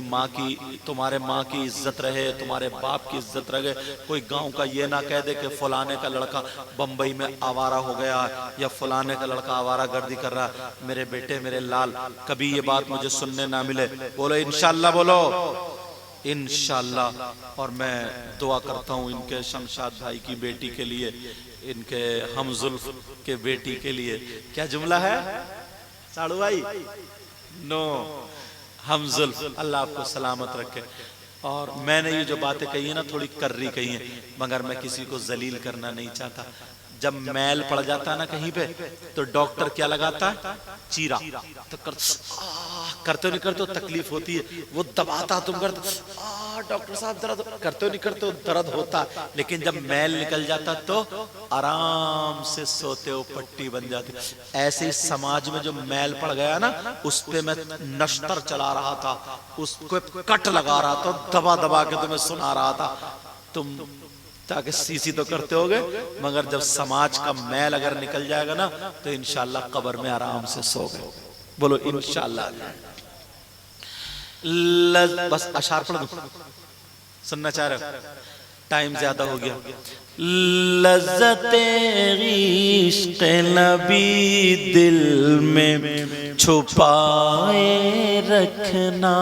تمہارے ماں کی عزت رہے، تمہارے باپ کی عزت رہے، کوئی گاؤں کا یہ نہ کہہ دے کہ فلانے کا لڑکا بمبئی میں آوارہ ہو گیا یا فلانے کا لڑکا آوارہ گردی کر رہا۔ میرے بیٹے، میرے لال، کبھی یہ بات مجھے سننے نہ ملے، بولو انشاءاللہ، بولو انشاءاللہ۔ اور میں دعا کرتا ہوں ان کے شمشاد بھائی کی بیٹی کے لیے، ان کے ہم زلف کے بیٹی کے لیے، کیا جملہ ہے ساڑو بھائی؟ نو، ہم زلف، اللہ آپ کو سلامت رکھے۔ اور میں نے یہ جو باتیں کہی ہیں نا تھوڑی کرری کہی ہیں، مگر میں کسی کو ذلیل کرنا نہیں چاہتا۔ جب میل پڑ جاتا ہے نا کہیں پہ تو ڈاکٹر کیا لگاتا ہے؟ چیرا، تو کرتے نہیں کرتے تکلیف ہوتی ہے، وہ دباتا، تم کرتے ڈاکٹر صاحب درد، کرتے نہیں کرتے درد ہوتا، لیکن جب میل نکل جاتا تو آرام سے سوتے ہو، پٹی بن جاتی۔ ایسے ہی سماج میں جو میل پڑ گیا نا، اس پہ میں نشتر چلا رہا تھا، اس کو کٹ لگا رہا تھا، دبا دبا کے تمہیں سنا رہا تھا، تم تاکہ سی تو کرتے ہوگے، مگر جب سماج کا میل اگر نکل جائے گا نا تو انشاءاللہ قبر میں آرام سے سو گئے، بولو انشاءاللہ۔ بس اشعار پڑھ دوں، سننا چاہ رہے ہو؟ ٹائم زیادہ ہو گیا۔ لذت عشق نبی دل میں چھپائے رکھنا،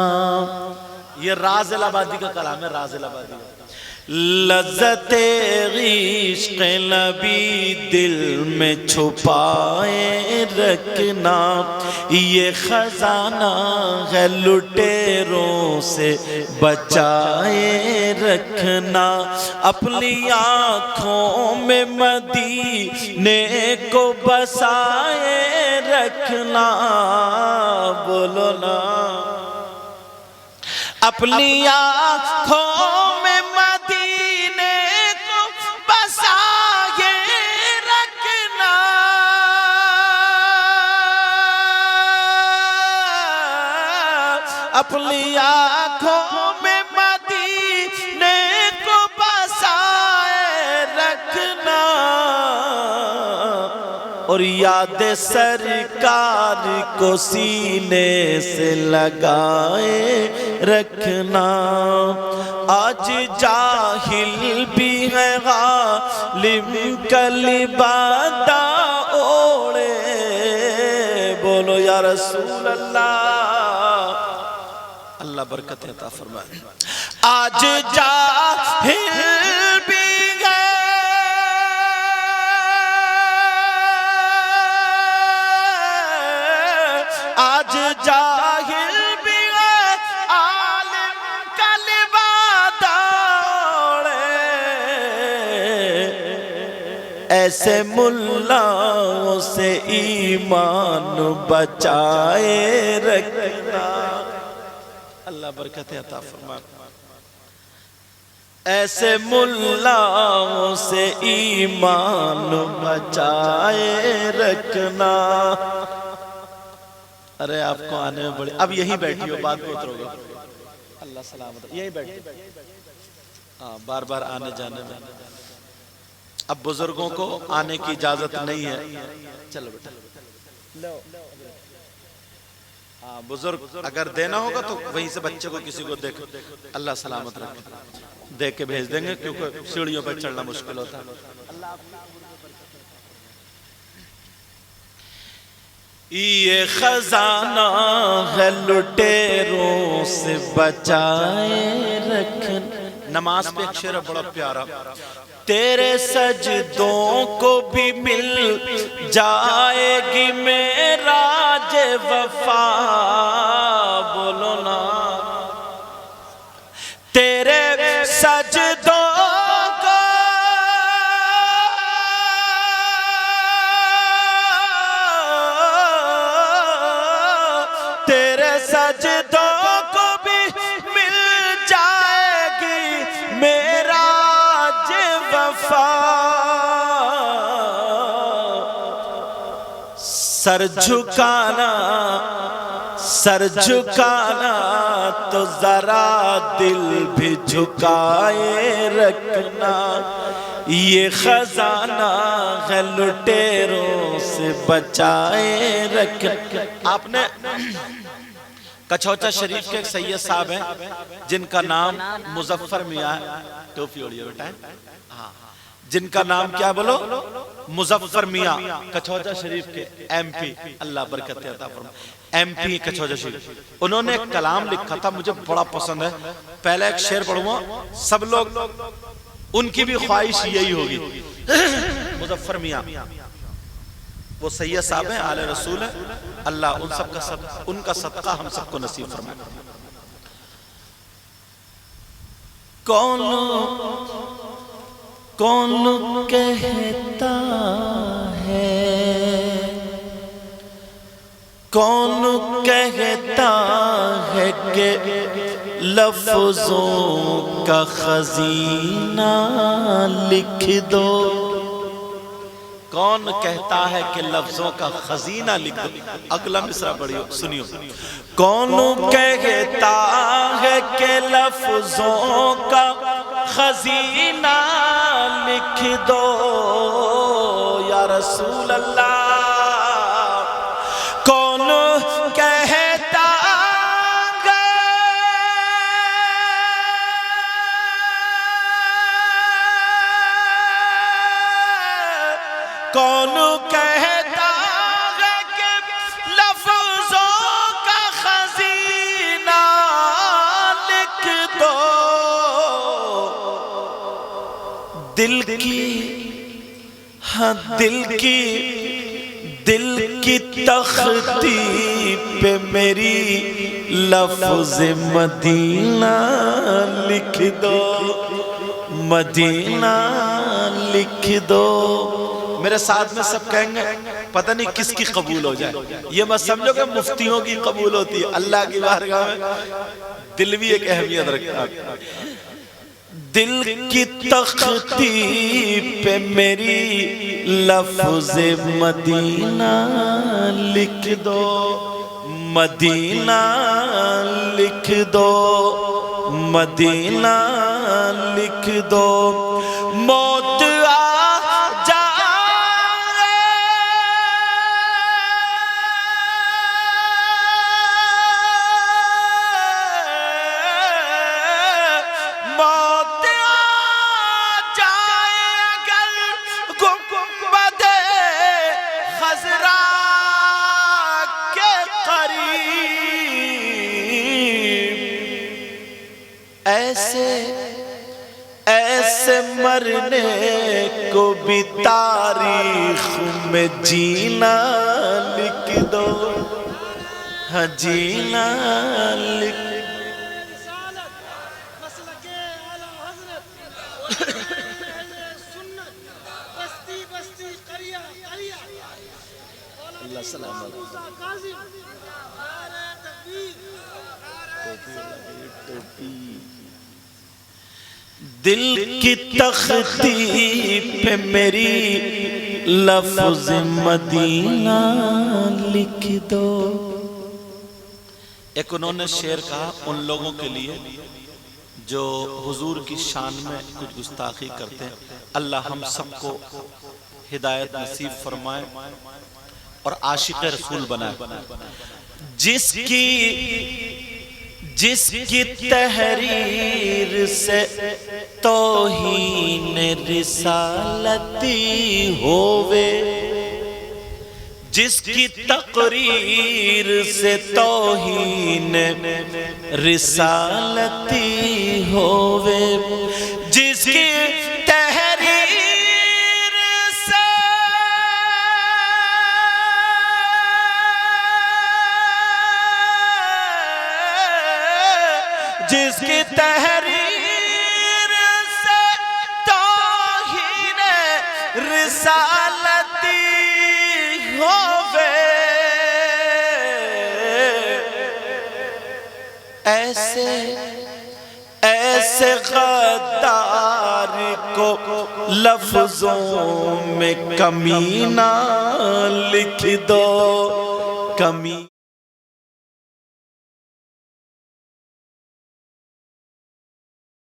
یہ راز الآبادی کا کلام ہے، راز الآبادی کا۔ لذت عشق نبی دل میں چھپائے رکھنا، یہ خزانہ ہے لٹیروں سے بچائے رکھنا، اپنی آنکھوں میں مدینے کو بسائے رکھنا، بولو نا، اپنی آنکھوں میں مدینے کو بسائے رکھنا، اپنی آنکھوں میں مدینے کو بسائے رکھنا، اور یاد سرکار کو سینے سے لگائے رکھنا، آج جاہل بھی ہے غالب کلبادہ اوڑے، بولو یا رسول اللہ، اللہ برکت عطا فرمائے۔ آج جاہل بھی آج جاہل بھی ہے عالم کا لبادہ اوڑھے، ایسے ملاؤں سے ایمان بچائے رکھنا، اللہ برکت عطا فرمائے۔ ایسے ملاؤں سے ایمان بچائے رکھنا۔ ارے آپ کو آنے میں بڑی، اب یہی بیٹھی ہو، بعد میں اترو گے، اللہ سلامت، یہی بیٹھی، ہاں بار بار آنے جانے میں، اب بزرگوں کو آنے کی اجازت نہیں ہے، چلو بیٹا، ہاں بزرگ اگر دینا ہوگا تو وہیں سے بچے کو کسی کو دیکھ، اللہ سلامت رکھے، دیکھ کے بھیج دیں گے، کیونکہ سیڑھیوں پہ چڑھنا مشکل ہوتا ہے۔ یہ خزانہ ہے لٹیروں سے بچائے رکھنا، نماز پہ ایک شعر بڑا پیارا، تیرے سجدوں کو بھی مل جائے گی معراج وفا، بولو نا، تیرے سجدوں سجدوں کو بھی مل جائے گی معراج وفا، سر جھکانا تو ذرا دل بھی جھکائے رکھنا، یہ خزانہ ہے لٹیروں سے بچائے رکھنا۔ آپ نے کچھوچا شریف کے ایک سید صاحب ہیں جن کا نام مظفر میاں ہے، ٹوپی اوڑھیے بیٹا ہے، جن کا نام کیا بولو؟ مظفر میاں، کچھوچا شریف کے ایم پی، اللہ برکت عطا فرمائے، ایم پی کچھوچا شریف۔ انہوں نے ایک کلام لکھا تھا، مجھے بڑا پسند ہے، پہلے ایک شعر پڑھوں گا، سب لوگ ان کی بھی خواہش یہی ہوگی۔ مظفر میاں وہ سید صاحب ہیں، آل رسول ہیں، اللہ ان کا صدقہ ہم سب کو نصیب فرمائے۔ کون کہتا ہے کہ لفظوں کا خزینہ لکھ دو؟ کون کہتا ہے کہ لفظوں کا خزینہ لکھ دو؟ اگلا مصرع پڑھیو، سنیو۔ کون کہتا ہے کہ لفظوں کا خزینہ لکھ دو یا رسول اللہ؟ کون کہتا ہے، کون کہتا ہے کہ لفظوں کا خزینہ لکھ دو؟ دل کی تختی پہ میری لفظ مدینہ لکھ دو، مدینہ لکھ دو۔ میرے ساتھ میں سب کہیں گے پتہ نہیں کس کی قبول ہو جائے، یہ مت سمجھو کہ مفتیوں کی قبول ہوتی ہے، اللہ کی بارگاہ میں دل بھی ایک اہمیت رکھتا ہے۔ دل کی تختی پہ میری لفظ مدینہ لکھ دو، مدینہ لکھ دو، مدینہ لکھ دو۔ موت آ جائے موت آ جائے اگر گنبد خضرا کے قریب، ایسے مرنے کو بھی تاریخ میں جینا لکھ دو، ہاں جینا لکھ اللہ سلام دل کی تختی پہ میری لفظ مدینہ لکھ دو۔ ایک انہوں نے شعر کہا ان لوگوں کے لیے جو حضور کی شان میں کچھ گستاخی کرتے ہیں، اللہ ہم سب کو ہدایت نصیب فرمائے اور عاشق رسول بنائے۔ جس کی تحریر سے توہین رسالتی ہووے، جس کی تقریر سے توہین رسالتی ہووے، جس کی جس کی تحریر سے توہین رسالتی ہووے، ایسے غدار کو لفظوں میں کمینہ لکھ دو. کمی